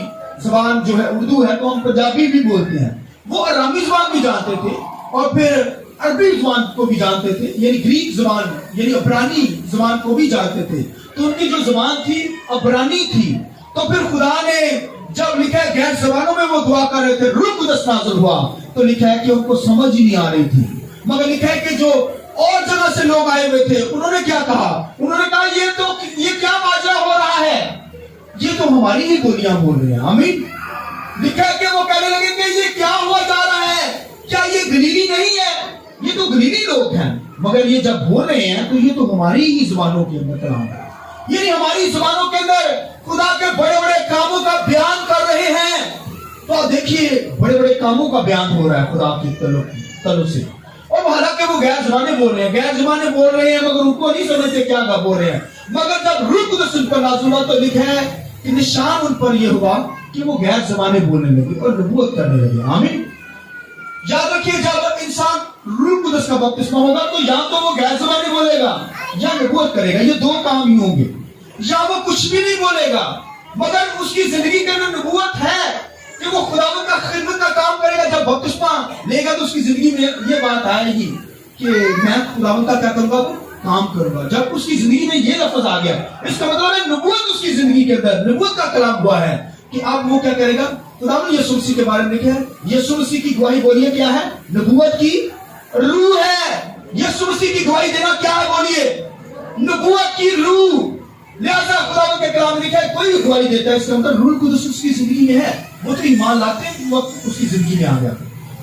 زبان جو ہے اردو ہے تو ہم پنجابی بھی بولتے ہیں، وہ ارامی زبان بھی جانتے تھے اور پھر عربی زبان کو بھی جانتے تھے، یعنی گریک زبان یعنی عبرانی زبان کو بھی جانتے تھے، تو ان کی جو زبان تھی عبرانی تھی۔ تو پھر خدا نے جب لکھا ہے غیر زبانوں میں وہ دعا کر رہے تھے، روح القدس نازل ہوا، تو لکھا ہے کہ ان کو سمجھ ہی نہیں آ رہی تھی، مگر لکھا ہے کہ جو اور جگہ سے لوگ آئے ہوئے تھے انہوں نے کیا کہا، انہوں نے کہا یہ کیا ماجرا ہو رہا ہے، یہ تو ہماری ہی بولیاں بول رہے ہیں۔ آمین! لکھا ہے کہ وہ کہنے لگے کہ یہ کیا ہوا جا رہا ہے، کیا یہ گلیلی نہیں ہے، یہ تو گلیلی لوگ ہیں، مگر یہ جب بول رہے ہیں تو یہ تو ہماری ہی زبانوں کے اندر کلام ہے، یعنی ہماری زبانوں کے اندر خدا کے بڑے بڑے کاموں کا بیان کر رہے ہیں۔ تو آپ دیکھیے بڑے بڑے کاموں کا بیان ہو رہا ہے خدا کی طرف سے، اور حالانکہ وہ غیر زبانیں بول رہے ہیں مگر ان کو نہیں سمجھتے کیا بول رہے ہیں. مگر جب روح القدس ان پر نازل ہوا تو لکھا ہے کہ نشان ان پر یہ ہوا کہ وہ غیر زبانیں بولنے لگے اور نبوت کرنے لگے. آمین. یاد رکھیے جب انسان روح القدس کا بپتسمہ ہوگا تو یا تو وہ غیر زبانیں بولے گا یا نبوت کرے گا. یہ دو کام ہی ہوں گے. یا وہ کچھ بھی نہیں بولے گا مگر اس کی زندگی کے اندر نبوت ہے کہ وہ خداوند کا خدمت کا کام کرے گا. جب بپتسمہ لے گا تو اس کی زندگی میں یہ بات آئے گی کہ میں خداوند کا کیا کروں گا، کام کروں گا. جب اس کی زندگی میں یہ لفظ آ گیا اس کا مطلب ہے نبوت اس کی زندگی کے اندر، نبوت کا کلام ہوا ہے کہ اب وہ کیا کرے گا. خداوند یسوع مسیح کے بارے میں لکھا ہے یسوع مسیح کی گواہی بولیے کیا ہے، نبوت کی روح ہے. یسوع مسیح کی گواہی دینا کیا ہے، بولیے نبوت کی روح. لہذا خداوند کے کلام میں لکھا ہے کوئی بھی گواہی دیتا ہے اس کا مطلب روح القدس اس کی زندگی میں ہے. وہ تو ایمان لاتے ہیں وقت اس کی زندگی میں آ گیا.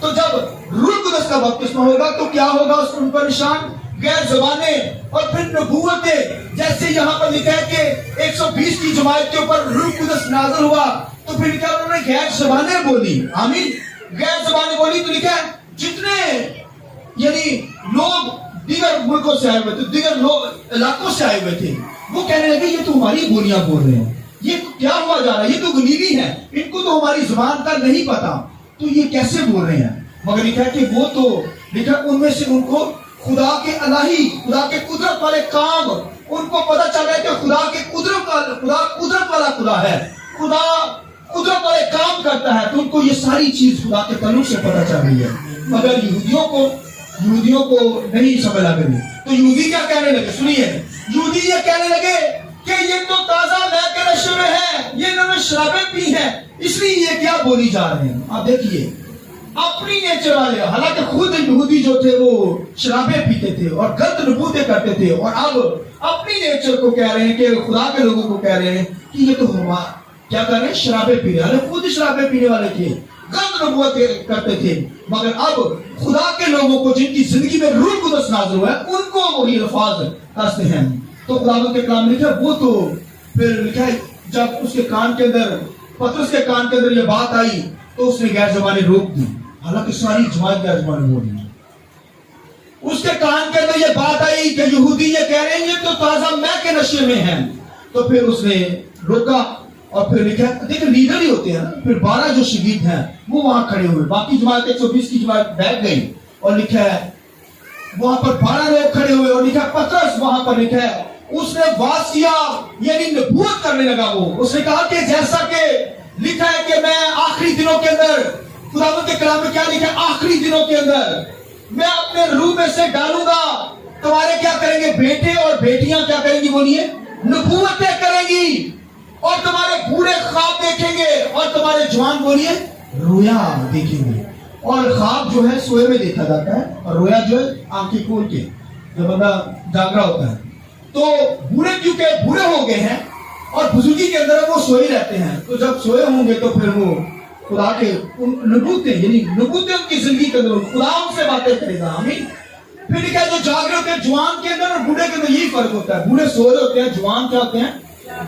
تو جب روح القدس کا بپتسمہ ہوگا تو کیا ہوگا، اس ان پر نشان غیر زبانیں اور پھر نبوتیں. جیسے یہاں پر لکھا ہے کہ 120 کی جماعت کے اوپر روح القدس نازل ہوا تو پھر کیا انہوں نے غیر زبانیں بولی. آمین. غیر زبانیں بولی تو لکھا ہے جتنے یعنی لوگ دیگر ملکوں سے آئے ہوئے تھے، دیگر لوگ علاقوں سے آئے ہوئے تھے، وہ کہنے لگے یہ تو ہماری بولیاں بول رہے ہیں، یہ کیا ہوا جا رہا ہے، یہ تو گلیلی ہے، ان کو تو ہماری زبان کا نہیں پتا، تو یہ کیسے بول رہے ہیں. مگر لکھا ہے کہ وہ تو لکھا ان میں سے ان کو خدا کے الہی، خدا کے قدرت والے کام ان کو پتا چل رہا ہے کہ خدا کے قدرت والا خدا ہے، خدا قدرت والے کام کرتا ہے. تو ان کو یہ ساری چیز خدا کے تعلق سے پتا چل رہی ہے. مگر یہودیوں کو نہیں سمجھ آ گئی. تو یہودی کیا کہنے لگے، سنیے، یہودی یہ کہنے لگے کہ یہ تو تازہ مے کے نشے میں ہے، یہ انہوں نے شرابیں پی ہیں اس لیے یہ کیا بولی جا رہے ہیں. آپ دیکھیے اپنی نیچر والے، حالانکہ خود یہودی جو تھے وہ شرابیں پیتے تھے اور غلط نبوتیں کرتے تھے، اور اب اپنی نیچر کو کہہ رہے ہیں کہ خدا کے لوگوں کو کہہ رہے ہیں کہ یہ تو ہم کیا کر رہے ہیں، شرابیں پی رہے ہیں. خود شرابیں پینے والے تھے، غلط نبوت کرتے تھے. مگر اب خدا کے لوگوں کو جن کی زندگی میں روح القدس نازل ہوا ہے ان کو وہی الفاظ کہتے ہیں. تو خداوند کے کلام میں لکھا وہ تو پھر لکھا ہے جب اس کے کان کے اندر، پطرس کے کان کے اندر یہ بات آئی تو اس نے غیر زبانیں روک دی، حالانکہ ساری جماعت غیر زبانیں بول رہی. اس کے کان کے اندر یہ بات آئی کہ یہودی یہ کہہ رہے ہیں یہ تو تازہ مے کے نشے میں ہیں. تو پھر اس نے روکا اور پھر لکھا دیکھیں لیڈر ہی ہوتے ہیں نا. پھر 12 جو شگیرد ہیں وہ وہاں کھڑے ہوئے، باقی جماعت 120 کی جماعت بیٹھ گئی، اور لکھا ہے وہاں پر 12 لوگ کھڑے ہوئے، اور لکھا پطرس وہاں پر لکھا ہے اس نے واز کیا یعنی نبوت کرنے لگا. وہ اس نے کہا کہ جیسا کہ لکھا ہے کہ میں آخری دنوں کے اندر، خداوند کے کلام میں کیا لکھا ہے، آخری دنوں کے اندر میں اپنے روح میں سے ڈالوں گا، تمہارے کیا کریں گے بیٹے اور بیٹیاں کیا کریں گی، بولیے نبوتیں کریں گی، اور تمہارے بوڑھے خواب دیکھیں گے اور تمہارے جوان بولیے رویا دیکھیں گے. اور خواب جو ہے سوئے میں دیکھا جاتا ہے اور رویا جو ہے آنکھیں کھول کے جب بندہ جاگ رہا ہوتا ہے. تو بوڑھے کیونکہ بوڑھے ہو گئے ہیں اور بزرگی کے اندر وہ سوئے رہتے ہیں، تو جب سوئے ہوں گے تو پھر وہ خدا کے نبوتیں یعنی نبوتیں ان کی زندگی کے اندر خدا ان سے باتیں کرے گا. آمین. پھر لکھا ہے جو جاگ رہے ہوتے ہیں، جوان کے اندر اور بوڑھے کے اندر یہی فرق ہوتا ہے. بوڑھے سو رہے ہوتے ہیں، جوان کیا ہوتے ہیں،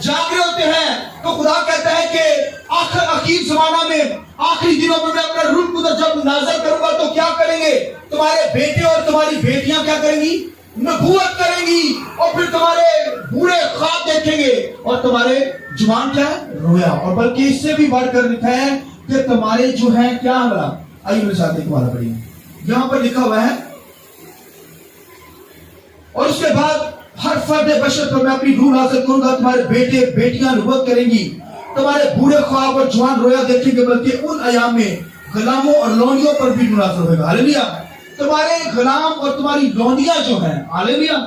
جاگ رہے ہوتے ہیں. تو خدا کہتا ہے کہ آخر زمانہ میں، آخری دنوں میں اپنا روح القدس جب نازل کروں گا تو کیا کریں گے، تمہارے بیٹے اور تمہاری بیٹیاں کیا کریں گی، نبوت کریں گی، اور پھر تمہارے بوڑھے خواب دیکھیں گے اور تمہارے جوان کیا ہے، رویا. اور بلکہ اس سے بھی بڑھ کر لکھا ہے کہ تمہارے جو ہیں کیا ہوا. آئیے میرے ساتھ ایک بار پڑھیے، یہاں پر لکھا ہوا ہے اور اس کے بعد ہر فرد بشر پر میں اپنی روح نازل کروں گا، تمہارے بیٹے بیٹیاں نبوت کریں گی، تمہارے بوڑھے خواب اور جوان رویا دیکھیں گے، بلکہ ان ایام میں غلاموں اور لونڈیوں پر بھی روح نازل ہوگا. ہاللیلویا. تمہارے غلام اور تمہاری لونڈیاں جو ہیں، ہاللیلویا،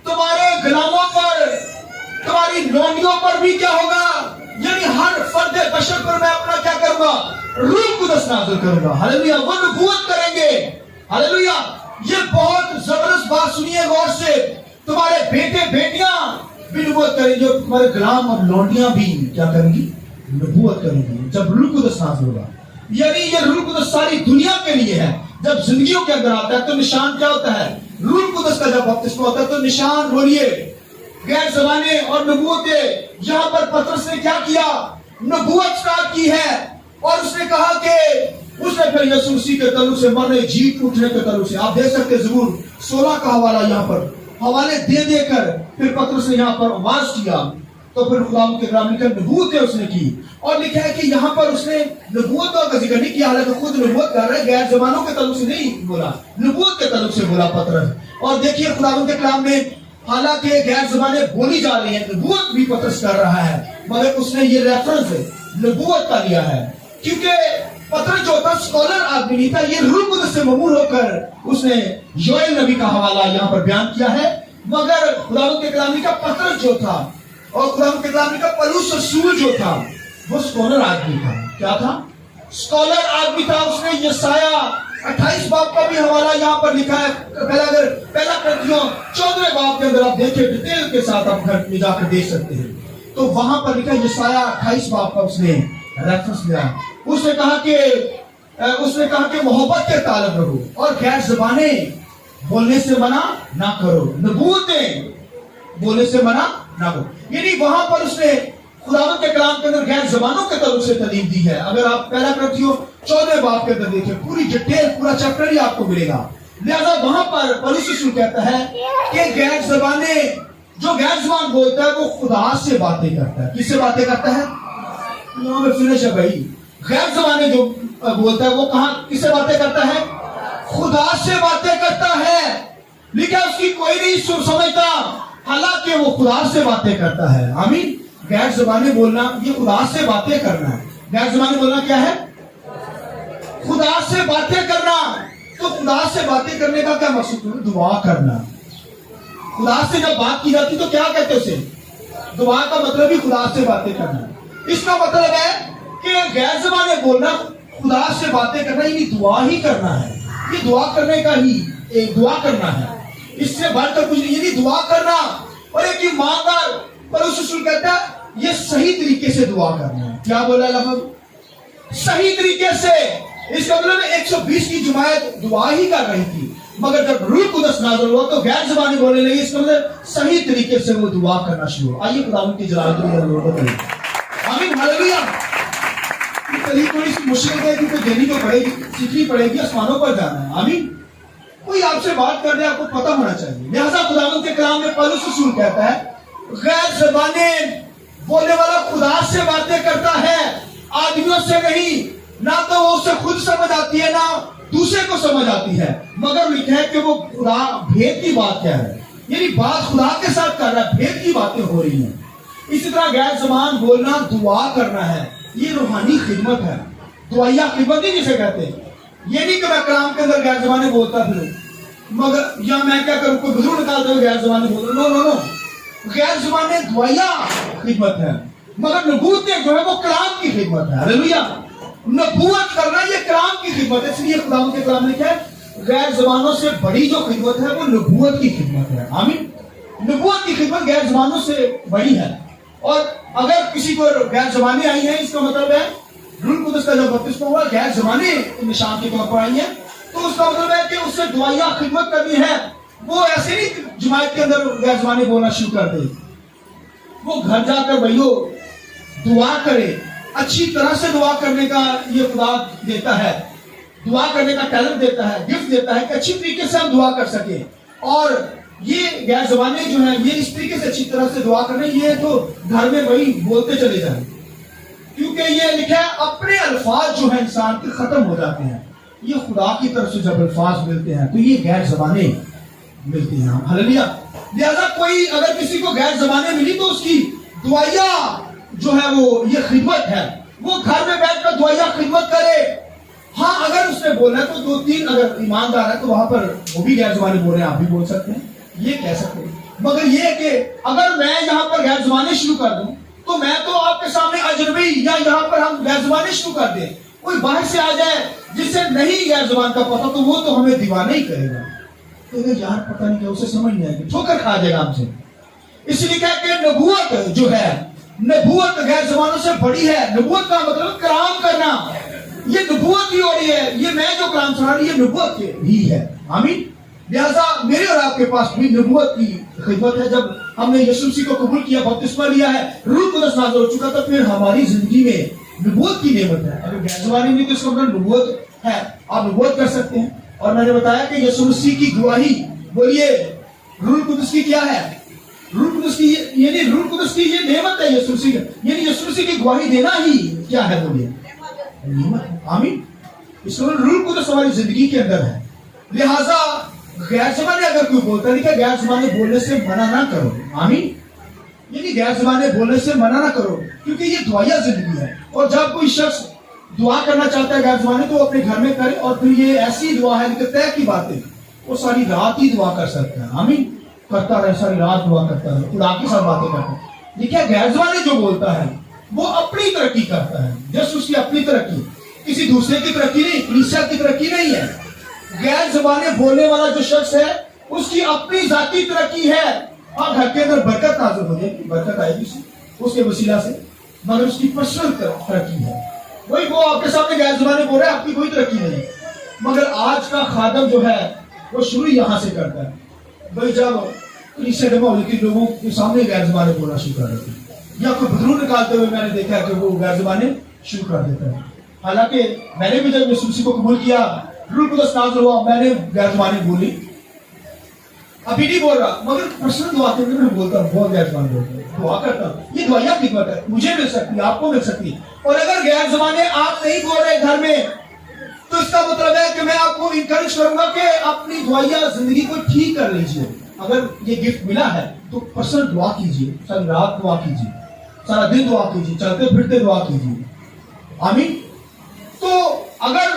تمہارے غلاموں پر، تمہاری لونڈیوں پر بھی کیا ہوگا، یعنی ہر فرد بشر پر میں اپنا کیا کروں گا، روح القدس نازل کروں گا. ہاللیلویا. وہ نبوت کریں گے. ہاللیلویا. یہ بہت زبردست بات سنیے غور سے. تمہارے بیٹے بیٹیاں بھی نبوت کریں گے، تمہارے غلام اور لونڈیاں بھی کیا کریں گی، نبوت کریں گی جب روح القدس نازل ہوگا. یعنی یہ روح القدس ساری دنیا کے لیے ہے. جب زندگیوں کے اندر آتا ہے تو نشان کیا ہوتا ہے، روح القدس کا جب بپتسمہ ہوتا ہے تو نشان بولیے غیر زبانیں اور نبوتیں. یہاں پر پطرس نے کیا کیا، نبوت سٹارٹ کی ہے. اور اس نے کہا کہ اس نے پھر یسوع مسیح کے تعلق سے مرنے جیت اٹھنے کے تعلق سے آپ دیکھ سکتے زبور 16 کا حوالہ یہاں پر حوالے دے دے کر پھر پطرس نے یہاں پر آواز کیا تو پھر خدا کے کلام لکھا نبوتیں اس نے کی اور لکھا ہے کہ یہاں پر اس نے نبوتوں کا ذکر نہیں کیا حالانکہ خود نبوت کر رہا ہے غیر زبانوں کے تعلق سے نہیں بولا نبوت کے تعلق سے بولا پطرس اور دیکھیے خدا کے کلام میں حالانکہ غیر زبانیں بولی جا رہی ہیں نبوت بھی پطرس کر رہا ہے مگر اس نے یہ ریفرنس نبوت کا لیا ہے کیونکہ پطرس جو تھا سکولر آدمی نہیں تھا یہ روح القدس سے مبعوث ہو کر اس نے یوئیل نبی کا حوالہ یہاں پر بیان کیا ہے مگر خدا کے کلام کا پطرس جو تھا اور خدا کے کلام کا پولس رسول جو تھا وہ سکولر آدمی تھا کیا تھا سکولر آدمی تھا اس نے یسایہ 28 باب کا بھی حوالہ یہاں پر لکھا ہے پہلا کرنتیوں 14 باب کے اندر آپ دیکھیں ڈیٹیل کے ساتھ آپ گھر میں جا کر دیکھ سکتے ہیں تو وہاں پر لکھا یسایہ 28 باب کا اس نے ریفرنس لیا اس نے کہا کہ محبت کے تعلق رہو اور غیر زبانیں بولنے سے منع نہ کرو نبوتیں بولنے سے منع نہ کرو یعنی وہاں پر اس نے خداوند کے کلام کے اندر غیر زبانوں کے تعلق سے تعلیم دی ہے اگر آپ پہلا کرنتیوں 14 باب کے اندر دیکھیں پوری ڈیٹیل پورا چیپٹر ہی آپ کو ملے گا لہذا وہاں پر پولس رسول کہتا ہے کہ غیر زبانیں جو غیر زبان بولتا ہے وہ خدا سے باتیں کرتا ہے کس سے باتیں کرتا ہے یہاں میں فنش ہے بھائی غیر زبانیں جو بولتا ہے وہ کہاں کس سے باتیں کرتا ہے خدا سے باتیں کرتا ہے لیکن اس کی کوئی نہیں سمجھتا حالانکہ وہ خدا سے باتیں کرتا ہے آمین غیر زبانیں بولنا یہ خدا سے باتیں کرنا ہے غیر زبانیں بولنا کیا ہے خدا سے باتیں کرنا تو خدا سے باتیں کرنے کا کیا مقصود ہے دعا کرنا خدا سے جب بات کی جاتی تو کیا کہتے اسے دعا کا مطلب ہی خدا سے باتیں کرنا اس کا مطلب ہے کہ غیر زبانیں بولنا خدا سے باتیں کرنا یعنی دعا ہی کرنا ہے یہ دعا کرنے کا ہی ایک دعا کرنا ہے اس سے بڑھ کر کچھ نہیں یعنی دعا کرنا اور ایک ایماندار پولس رسول کہتا ہے یہ صحیح طریقے سے دعا کرنا ہے کیا بولا ہے لفظ صحیح طریقے سے اس کا مطلب 120 کی جماعت دعا ہی کر رہی تھی مگر جب روح القدس نازل ہوا تو غیر زبانیں بولنے لگی اس کا مطلب صحیح طریقے سے وہ دعا کرنا شروع ہوا آئیے خداوند کی جلالت کو کریں آمین ہاللویا یہ تعلیم تھوڑی سی مشکل ہے کیونکہ دینی تو پڑے گی سیکھنی پڑے گی آسمانوں پر جانا ہے آمین کوئی آپ سے بات کر دے آپ کو پتہ ہونا چاہیے لہذا خداوند کے کلام میں پولس رسول کہتا ہے غیر زبانیں بولنے والا خدا سے باتیں کرتا ہے آدمیوں سے نہیں نہ تو وہ اسے خود سمجھ آتی ہے نہ دوسرے کو سمجھ آتی ہے مگر لکھا ہے کہ وہ خدا بھید کی بات کیا ہے یعنی بات خدا کے ساتھ کر رہا ہے بھید کی باتیں ہو رہی ہیں اسی طرح غیر زبان بولنا دعا کرنا ہے یہ روحانی خدمت ہے دعائیا خدمت ہی جسے کہتے ہیں یہ نہیں کہ میں کلام کے اندر غیر زبانیں بولتا پھروں مگر یا میں کیا کروں کوئی بزرگ نکالتے ہوئے غیر زبانیں بول رہا نو غیر زبانیں دعائیا خدمت ہے مگر نبوتیں جو ہے وہ کلام کی خدمت ہے ہاللویا نبوت کرنا یہ کلام کی خدمت ہے اس لیے خدا کے کلام نے کہا ہے غیر زبانوں سے بڑی جو خدمت ہے وہ نبوت کی خدمت ہے آمین نبوت کی خدمت غیر زبانوں سے بڑی ہے اور اگر کسی کو غیر زبانیں آئی ہیں اس کا مطلب ہے روح القدس کا جب بپتسمہ ہوا غیر زبانیں نشان کے طور پر آئی ہیں تو اس کا مطلب ہے کہ اس سے دعائیا خدمت کرنی ہے وہ ایسے نہیں جماعت کے اندر غیر زبانیں بولنا شروع کر دے وہ گھر جا کر بھائیو دعا کرے اچھی طرح سے دعا کرنے کا یہ خدا دیتا ہے دعا کرنے کا ٹیلنٹ دیتا ہے گفٹ دیتا ہے کہ اچھی طریقے سے ہم دعا کر سکیں اور یہ غیر زبانیں جو ہیں یہ اس طریقے سے اچھی طرح سے دعا کرنے یہ تو گھر میں وہی بولتے چلے جائیں کیونکہ یہ لکھا ہے اپنے الفاظ جو ہیں انسان کے ختم ہو جاتے ہیں یہ خدا کی طرف سے جب الفاظ ملتے ہیں تو یہ غیر زبانیں ملتی ہیں ہاللویا لہذا کوئی اگر کسی کو غیر زبانیں ملی تو اس کی دعائیا جو ہے وہ یہ خدمت ہے وہ گھر میں بیٹھ کر دعائیا خدمت کرے ہاں اگر اس نے بولنا ہے تو 2-3 اگر ایماندار ہے تو وہاں پر وہ بھی غیر زبانیں بول رہے ہیں آپ بھی بول سکتے ہیں یہ کہہ سکتے ہیں مگر یہ کہ اگر میں یہاں پر غیر زبانیں شروع کر دوں تو میں تو آپ کے سامنے اجنبی یا یہاں پر ہم غیر زبانیں شروع کر دیں کوئی باہر سے آ جائے جس سے نہیں غیر زبان کا پتہ تو وہ تو ہمیں دیوانہ ہی کہے گا تو یار پتہ نہیں کہ اسے سمجھ نہیں آئے گی ٹھوکر کھا جائے گا ہم سے اس لیے کہا کہ نبوت جو ہے نبوت غیر زبانوں سے بڑی ہے نبوت کا مطلب کلام کرنا یہ نبوت ہی ہو رہی ہے یہ میں جو کلام سنا رہی ہے نبوت ہی ہے آمین لہذا میرے اور آپ کے پاس بھی نبوت کی خدمت ہے جب ہم نے یسوع مسیح کو قبول کیا بپتسمہ لیا ہے روح القدس نازل ہو چکا تو پھر ہماری زندگی میں नबूवत की नेमत है। अगर गैर ज़बानी नहीं तो इसका मतलब नबूवत है, आप नबूवत कर सकते हैं। और मैंने बताया कि यीशु मसीह की गवाही, बोलिए रूह कुदस की क्या है? रूह कुदस की, यानी रूह कुदस की ये नेमत है यीशु मसीह, यानी यीशु मसीह की गवाही देना ही क्या है? बोलिए नेमत। आमीन। इसलिए रूह कुदस हमारी जिंदगी के अंदर है। लिहाजा गैर ज़बानी अगर कोई बोलता है, देखिए गैर ज़बानी बोलने से मना ना करो। आमीन। यानी गैर ज़बानी बोलने से मना ना करो, क्योंकि ये दुआया जिंदगी है। और जब कोई शख्स दुआ करना चाहता है गैर ज़बानी, तो अपने घर में करे। और फिर ये ऐसी दुआ है कि तय की बातें वो सारी रात ही दुआ कर सकता है। आमीन। करता रहे, सारी रात दुआ करता रहे, खुदा के साथ बातें करता है। देखिए गैर ज़बानी जो बोलता है वो अपनी तरक्की करता है, जस्ट उसकी अपनी तरक्की, किसी दूसरे की तरक्की नहीं, कलीसिया की तरक्की नहीं है। गैर ज़बानी बोलने वाला जो शख्स है उसकी अपनी जाती तरक्की है। और घर के अंदर बरकत नाज़िल हो जाएगी, बरकत आएगी उसके वसीला से, मगर उसकी पर्सनल तरक्की है। वही वो आपके सामने गैर ज़बानी बोल रहा है, आपकी कोई तरक्की नहीं। मगर आज का खादम जो है वो शुरू यहाँ से करता है। भाई जब कलीसिया जमा होती थी, लोगों के सामने गैर ज़बानी बोलना शुरू कर देते हैं, या कोई बदरू निकालते हुए मैंने देखा है कि वो गैर ज़बानी शुरू कर देता है। हालांकि मैंने भी जब यीशु मसीह को कबूल किया, रूह कुदस नाज़िल हुआ, मैंने गैर ज़बानी बोली, अभी नहीं बोल रहा, मगर पर्सनल दुआ के अंदर मैं बोलता हूँ, बहुत गैर ज़बानी बोलता हूँ, दुआ करता हूँ। ये दुआया की खिदमत है, मुझे मिल सकती है, आपको मिल सकती है। और अगर गैर ज़बानी आप नहीं बोल रहे घर में, तो इसका मतलब है कि मैं आपको इंकरेज करूंगा कि अपनी दुआया जिंदगी को ठीक कर लीजिए। अगर ये गिफ्ट मिला है तो पर्सनल दुआ कीजिए, सारी रात दुआ कीजिए, सारा दिन दुआ कीजिए, चलते फिरते दुआ कीजिए। आमीन। तो अगर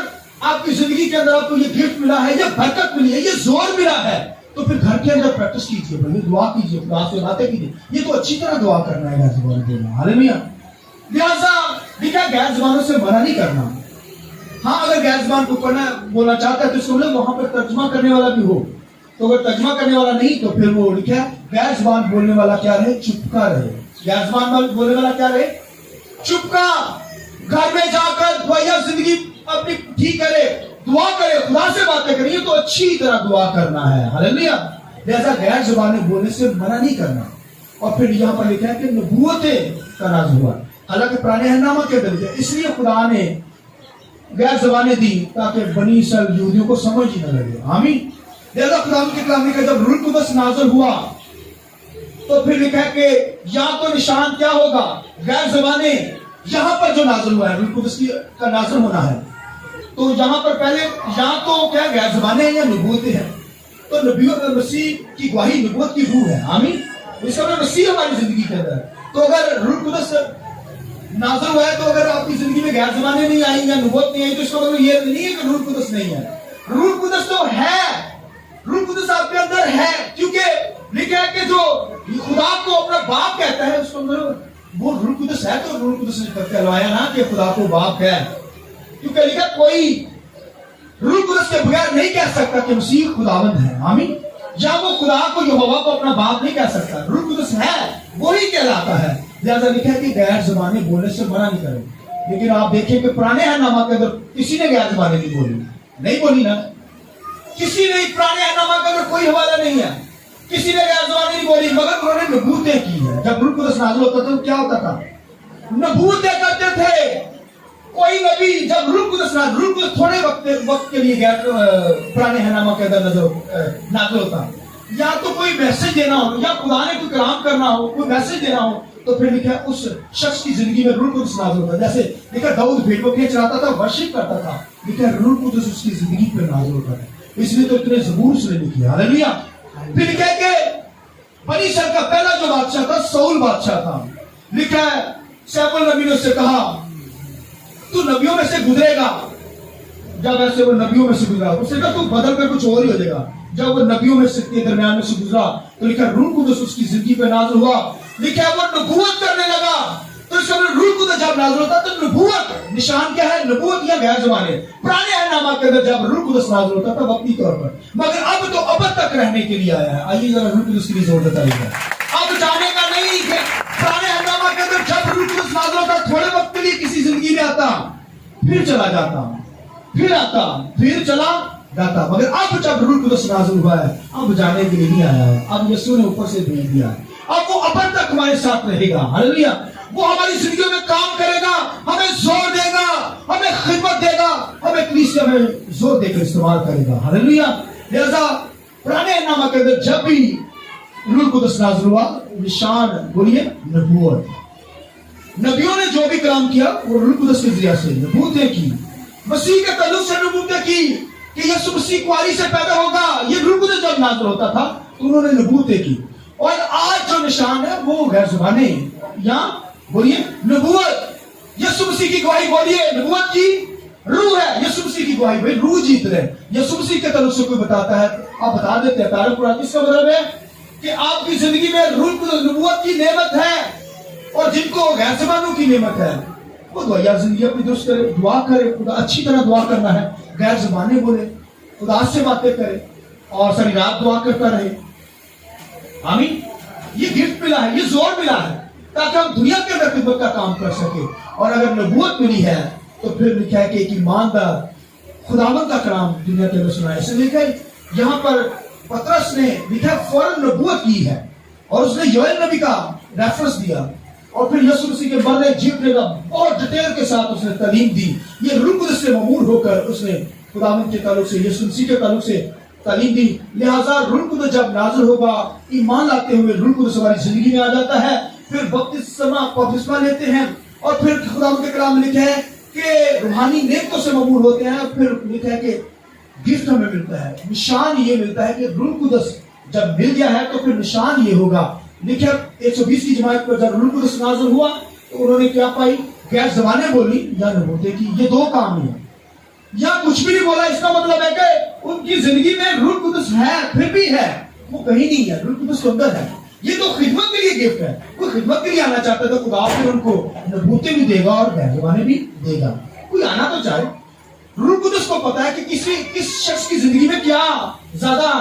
आपकी जिंदगी के अंदर आपको ये गिफ्ट मिला है, ये बरकत मिली है, ये जोर मिला है, तो फिर घर के अंदर प्रैक्टिस कीजिए, बल्कि दुआ कीजिए, खुदा से बातें कीजिए। ये तो अच्छी तरह दुआ करना है, गैर ज़बानी बोलना। हालेलुया। लिहाजा देखा गैर ज़बानों से मना नहीं करना। हाँ, अगर गैर ज़बान को पढ़ना बोलना चाहता है तो इसको मतलब वहां पर तर्जुमा करने वाला भी हो। तो अगर तर्जुमा करने वाला नहीं तो फिर वो लिखा गैर ज़बान बोलने वाला क्या रहे? चुपका रहे। गैर ज़बान बोलने वाला क्या रहे? चुपका। घर में जाकर दुआया जिंदगी अपनी ठीक करे, दुआ करे, खुदा से बातें करिए, तो अच्छी तरह दुआ करना है। हालेलुया। लिहाजा गैर ज़बानी बोलने से मना नहीं करना। और फिर यहाँ पर लिखा है कि नबूवतें का नाज़िल हुआ। हालांकि पुराने अहदनामा के अंदर इसलिए खुदा ने गैर ज़बानी दी ताकि बनी इस्राएल यहूदियों को समझ ही न लगे। आमीन। लिहाजा खुदा के कलाम में जब रूह कुदस नाज़िल हुआ तो फिर लिखा है कि या तो निशान क्या होगा? गैर ज़बानी यहाँ पर जो नाज़िल हुआ है, रूह कुदस का नाज़िल होना है, तो यहाँ पर पहले या तो क्या गैर ज़बानी है या नबूवतें हैं। तो नबूवत मसीह की गवाही नबूवत की रूह है। आमीन। इसका मतलब मसीह हमारी जिंदगी के अंदर। तो अगर रूह कुदस नाज़िल हुआ है, तो अगर आपकी जिंदगी में गैर ज़बानी नहीं आई या नबूवत नहीं आई, तो इसका मतलब ये नहीं है कि रूह कुदस नहीं है। रूह कुदस तो है, रूह कुदस आपके अंदर है, क्योंकि लिखा है कि जो खुदा को अपना बाप कहता है, उसको मतलब वो रूह कुदस है। तो रूह कुदस ने कहलवाया ना कि खुदा को बाप है, क्योंकि लिखा कोई रूह कुदस के बगैर नहीं कह सकता कि मसीह खुदावंद है। आमीन। या वो खुदा को, यहोवा को अपना बाप नहीं कह सकता। रूह कुदस है, वो ही कहलाता है। लिहाजा लिखा है कि गैर ज़बानी बोलने से मना नहीं करें। लेकिन आप देखें कि पुराने अहदनामा के अंदर किसी ने गैर ज़बानी नहीं बोली, नहीं बोली ना, किसी ने पुराने अहदनामा के अंदर कोई हवाला नहीं है, किसी ने गैर ज़बानी नहीं बोली, मगर उन्होंने नबूवतें की है। जब रूह कुदस नाज़िल होता था तो क्या होता था? नबूवतें करते थे। कोई नबी जब रूह कुदस थोड़े वक्त के लिए गैर पुराने अहदनामा के अंदर नाज़िल होता, या तो कोई मैसेज देना हो, या खुदा ने कोई कलाम करना हो, कोई मैसेज देना हो, तो फिर लिखा उस शख्स की जिंदगी में रूह कुदस नाज़िल होता। जैसे लिखा दाऊद भेड़ बकरियां चराता था, वर्शिप करता था, लिखा रूह कुदस उसकी जिंदगी पर नाज़िल होता है। इसलिए तो इतने ज़बूर उसने लिखी। हालेलुया। फिर लिखा है कि बनी इस्राएल का पहला जो बादशाह था साउल बादशाह था। लिखा है शमूएल नबी ने उससे कहा तू नबियों में से गुजरेगा। जब ऐसे वो नबियों में से गुजरा, उसने कहा तू बदल कर कुछ और ही हो जाएगा। जब वो नबियों में से के दरमियान में से गुजरा तो लिखा रूह कुदस उसकी जिंदगी पे नाज़िल हुआ। लिखा वो नबूवत करने लगा। तो इसका मतलब रूह कुदस जब नाज़िल होता तो नबूवत, निशान क्या है? नबूवत या गैर ज़बानी। पुराने अहदनामा के अंदर जब रूह कुदस नाज़िल होता था वक्ती तौर पर, मगर अब तो अब तक रहने के लिए आया है। आइए जरा रूह कुदस के लिए जोर बताइएगा। अब जाने का नहीं है। पुराने अहदनामा के अंदर जब रूह कुदस नाज़िल होता थोड़े वक्त के लिए किसी जिंदगी में आता, फिर चला जाता, फिर आता, फिर चला जाता, मगर अब जब रूह कुदस नाज़िल हुआ है अब जाने के लिए नहीं आया है। अब यीशु ने ऊपर से भेज दिया है, अब वो अब तक हमारे साथ रहेगा। हालेलुया। وہ ہماری زندگیوں میں کام کرے گا، ہمیں زور دے گا، ہمیں خدمت دے گا، ہمیں کلیسیا میں زور دے کر استعمال کرے گا. ہاللیلویا. لہذا پرانے نامہ کے اندر جب بھی روح القدس نازل ہوا، نشان بولیے نبوت. نبیوں نے جو بھی کلام کیا وہ روح القدس کے ذریعے سے نبوتیں کی. مسیح کے تعلق سے نبوتیں کی کہ یسوع مسیح کواری سے پیدا ہوگا. یہ روح القدس جب نازل ہوتا تھا تو انہوں نے نبوتیں کی. اور آج جو نشان ہے وہ غیر زبانیں یا بولیے نبوت. یسوع مسیح کی گواہی بولیے نبوت کی روح ہے. یسوع مسیح کی گواہی بھائی روح جیت رہے. یسوع مسیح کے تعلق سے کوئی بتاتا ہے آپ بتا دیتے ہیں تعارف قرآن. اس کا مطلب ہے کہ آپ کی زندگی میں روح القدس نبوت کی نعمت ہے. اور جن کو غیر زبانوں کی نعمت ہے وہ دعا زندگی اپنی درست کرے، دعا کرے. خدا اچھی طرح دعا کرنا ہے، غیر زبانیں بولے، خدا سے باتیں کرے اور ساری رات دعا کرتا رہے. آمین. یہ گفٹ ملا ہے، یہ زور ملا ہے تاکہ ہم دنیا کے اندر خدمت کا کام کر سکے. اور اگر نبوت ملی ہے تو پھر لکھا ہے کہ ایک ایماندار خداوند کا کلام دنیا کے اندر سنائے. اسے لکھا ہے یہاں پر پترس نے لکھا فوراً نبوت کی ہے اور اس نے یوئیل نبی کا ریفرنس دیا اور پھر یسوع مسیح کے مرنے جیتنے کا بہت ڈیٹیل کے ساتھ اس نے تعلیم دی. یہ روح القدس سے مامور ہو کر اس نے خداوند کے تعلق سے یسوع مسیح کے تعلق سے تعلیم دی. لہٰذا روح القدس جب نازل ہوگا ایمان لاتے ہوئے روح القدس ہماری زندگی میں آ جاتا ہے. پھر بپتسمہ لیتے ہیں اور پھر خداوند کے کلام میں لکھا ہے کہ روحانی نعمتوں سے مامور ہوتے ہیں. پھر لکھا ہے کہ گفٹ ہمیں ملتا ہے، نشان یہ ملتا ہے کہ روح القدس جب مل گیا ہے تو پھر نشان یہ ہوگا. لکھا 120 کی جماعت پر جب روح القدس نازل ہوا تو انہوں نے کیا پائی؟ غیر زبانیں بولی یا نبوتیں کی. یہ دو کام ہیں. یا کچھ بھی نہیں بولا. اس کا مطلب ہے کہ ان کی زندگی میں روح القدس ہے، پھر بھی ہے، وہ کہیں نہیں ہے، روح القدس کے اندر ہے. یہ تو خدمت کے لیے گفٹ ہے. کوئی خدمت کے لیے آنا چاہتا ہے تو خدا پھر ان کو نبوتیں بھی دے گا اور غیر زبانیں بھی دے گا. کوئی آنا تو چاہے. روح القدس کو پتا ہے کہ کس شخص کی زندگی میں کیا زیادہ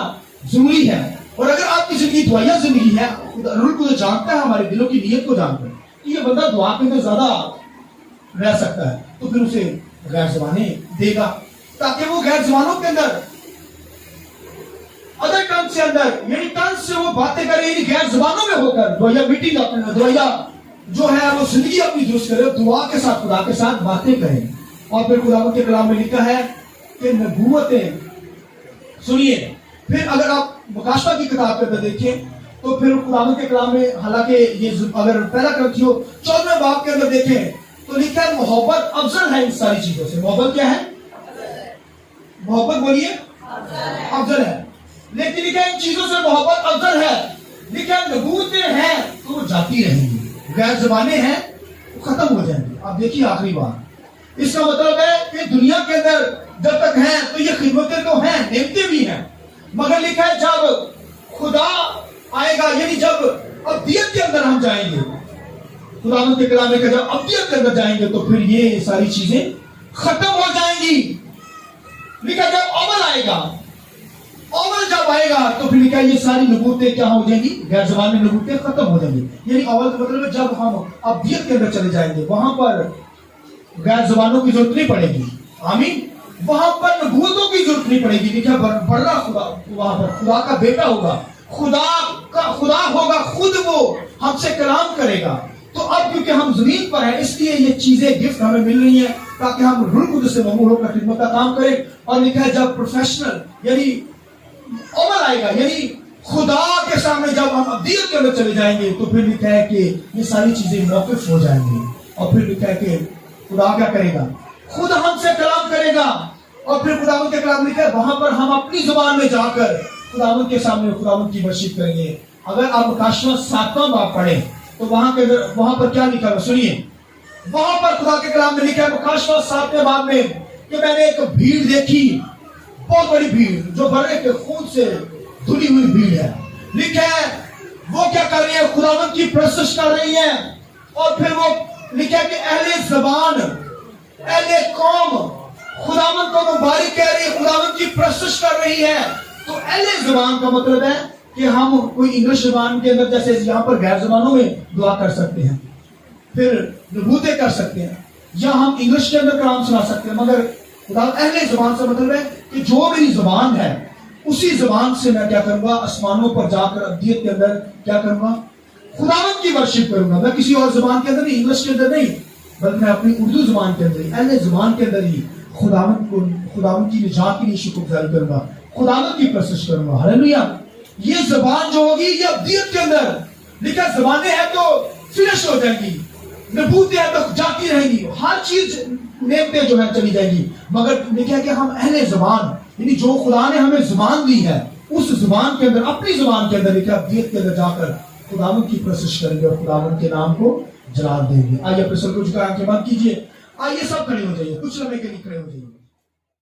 ضروری ہے. اور اگر آپ کی زندگی دعائیا زندگی ہے، روح القدس جانتا ہے ہمارے دلوں کی نیت کو جانتا ہے کہ یہ بندہ دعا کے اندر زیادہ رہ سکتا ہے تو پھر اسے غیر زبانیں دے گا تاکہ وہ غیر زبانوں کے اندر ادر ٹنگ سے اندر یعنی ٹنگ سے وہ باتیں کرے، یعنی غیر زبانوں میں ہو کر دعائیا میٹنگ اپنے دعائیا جو ہے وہ زندگی اپنی درست کرے، دعا کے ساتھ خدا کے ساتھ باتیں کریں. اور پھر خداوند کے کلام میں لکھا ہے کہ نبوتیں سنیے. پھر اگر آپ مکاشفہ کی کتاب کے اندر دیکھیں تو پھر خداوند کے کلام میں حالانکہ یہ اگر پہلا کرنتھیوں 14 باب کے اندر دیکھیں تو لکھا ہے محبت افضل ہے ان ساری چیزوں سے. محبت کیا ہے؟ محبت بولیے افضل ہے. لیکن لکھا ہے ان چیزوں سے محبت افضل ہے. لکھا ہے نبوتیں ہیں تو وہ جاتی رہیں گی، غیر زبانیں ہیں وہ ختم ہو جائیں گی. آپ دیکھیے آخری بات. اس کا مطلب ہے کہ دنیا کے اندر جب تک ہیں تو یہ خدمتیں تو ہیں، نعمتیں بھی ہیں، مگر لکھا ہے جب خدا آئے گا یعنی جب ابدیت کے اندر ہم جائیں گے، خداوند کے کلام میں کہ جب ابدیت کے اندر جائیں گے تو پھر یہ ساری چیزیں ختم ہو جائیں گی. لکھا جب اول آئے گا، اول جب آئے گا تو پھر لکھا یہ ساری نبوتیں کیا ہو جائیں گی؟ غیر زبانی نبوتیں ختم ہو جائیں گی. یعنی اول کا مطلب ہے جب ہم ابدیت کے اندر چلے جائیں گے وہاں پر غیر زبانوں کی ضرورت نہیں پڑے گی. آمین. وہاں پر نبوتوں کی ضرورت نہیں پڑے گی. لکھا بڑا خدا وہاں پر خدا کا بیٹا ہوگا، خدا ہوگا، خود وہ ہم سے کلام کرے گا. تو اب کیونکہ ہم زمین پر ہیں اس لیے یہ چیزیں گفٹ ہمیں مل رہی ہیں تاکہ ہم روح القدس سے مامور ہو کر خدمت کا کام کریں. اور لکھا ہے جب پروفیشنل یعنی عمر آئے گا یعنی خدا کے سامنے جب ہم ابدیت کے اندر چلے جائیں گے تو پھر لکھا ہے کہ یہ ساری چیزیں موقف ہو جائیں گی. اور پھر لکھا ہے کہ خدا کیا کرے گا؟ خود ہم سے کلام کرے گا. اور پھر خداوند کے کلام لکھا ہے وہاں پر ہم اپنی زبان میں جا کر خداوند کے سامنے خداوند کی ورشپ کریں گے. اگر آپ مکاشفہ 7واں باب پڑھیں تو وہاں پر کیا لکھا ہے سنیے. وہاں پر خدا کے کلام میں لکھا ہے مکاشفہ 7ویں باب میں کہ میں نے ایک بھیڑ دیکھی، بہت بڑی بھیڑ جو برے کے خون سے دھلی ہوئی بھیڑ ہے. لکھا ہے وہ کیا کر رہی ہے؟ خداوند کی پرستش کر رہی ہے. اور پھر وہ لکھا ہے کہ اہل زبان اہل قوم خداوند کو مبارک کہہ رہی ہے، خداوند کی پرستش کر رہی ہے. تو اہل زبان کا مطلب ہے کہ ہم کوئی انگلش زبان کے اندر جیسے یہاں پر غیر زبانوں میں دعا کر سکتے ہیں، پھر نبوتیں کر سکتے ہیں، یا ہم انگلش کے اندر کلام سنا سکتے ہیں. مگر خدا اہل زبان سے مطلب ہے کہ جو میری زبان ہے اسی زبان سے میں کیا کروں گا؟ آسمانوں پر جا کر ابدیت کے اندر کیا کروں گا؟ खुदावंद की वर्शिप करूंगा। मैं किसी और जुबान के अंदर नहीं, इंग्लिश के अंदर नहीं, बल्कि मैं अपनी उर्दू जुबान के अंदर, अहले जुबान के अंदर ही खुदावंद की निजात के लिए शुक्रगुजारी करूंगा, खुदावंद की प्रशंसा करूंगा। हालेलुया। ये जुबान जो होगी ये अब्दियत के अंदर लिखा, जुबानें हैं तो फिनिश हो जाएंगी, नबूतें हैं तो जाती रहेंगी, हर चीज नेमतें जो है चली जाएंगी, मगर लिखा है कि हम अहले जुबान, यानी जो खुदा ने हमें जुबान दी है उस जुबान के अंदर, अपनी जुबान के अंदर लिखा, अब्दियत के अंदर जाकर खुदावंद की प्रशंसा करेंगे और खुदावंद के नाम को जलाल देंगे। आइए अपने सर को झुका, आंखें बंद कीजिए, आइए सब खड़े हो जाइए, कुछ लम्हे के लिए खड़े हो जाइए।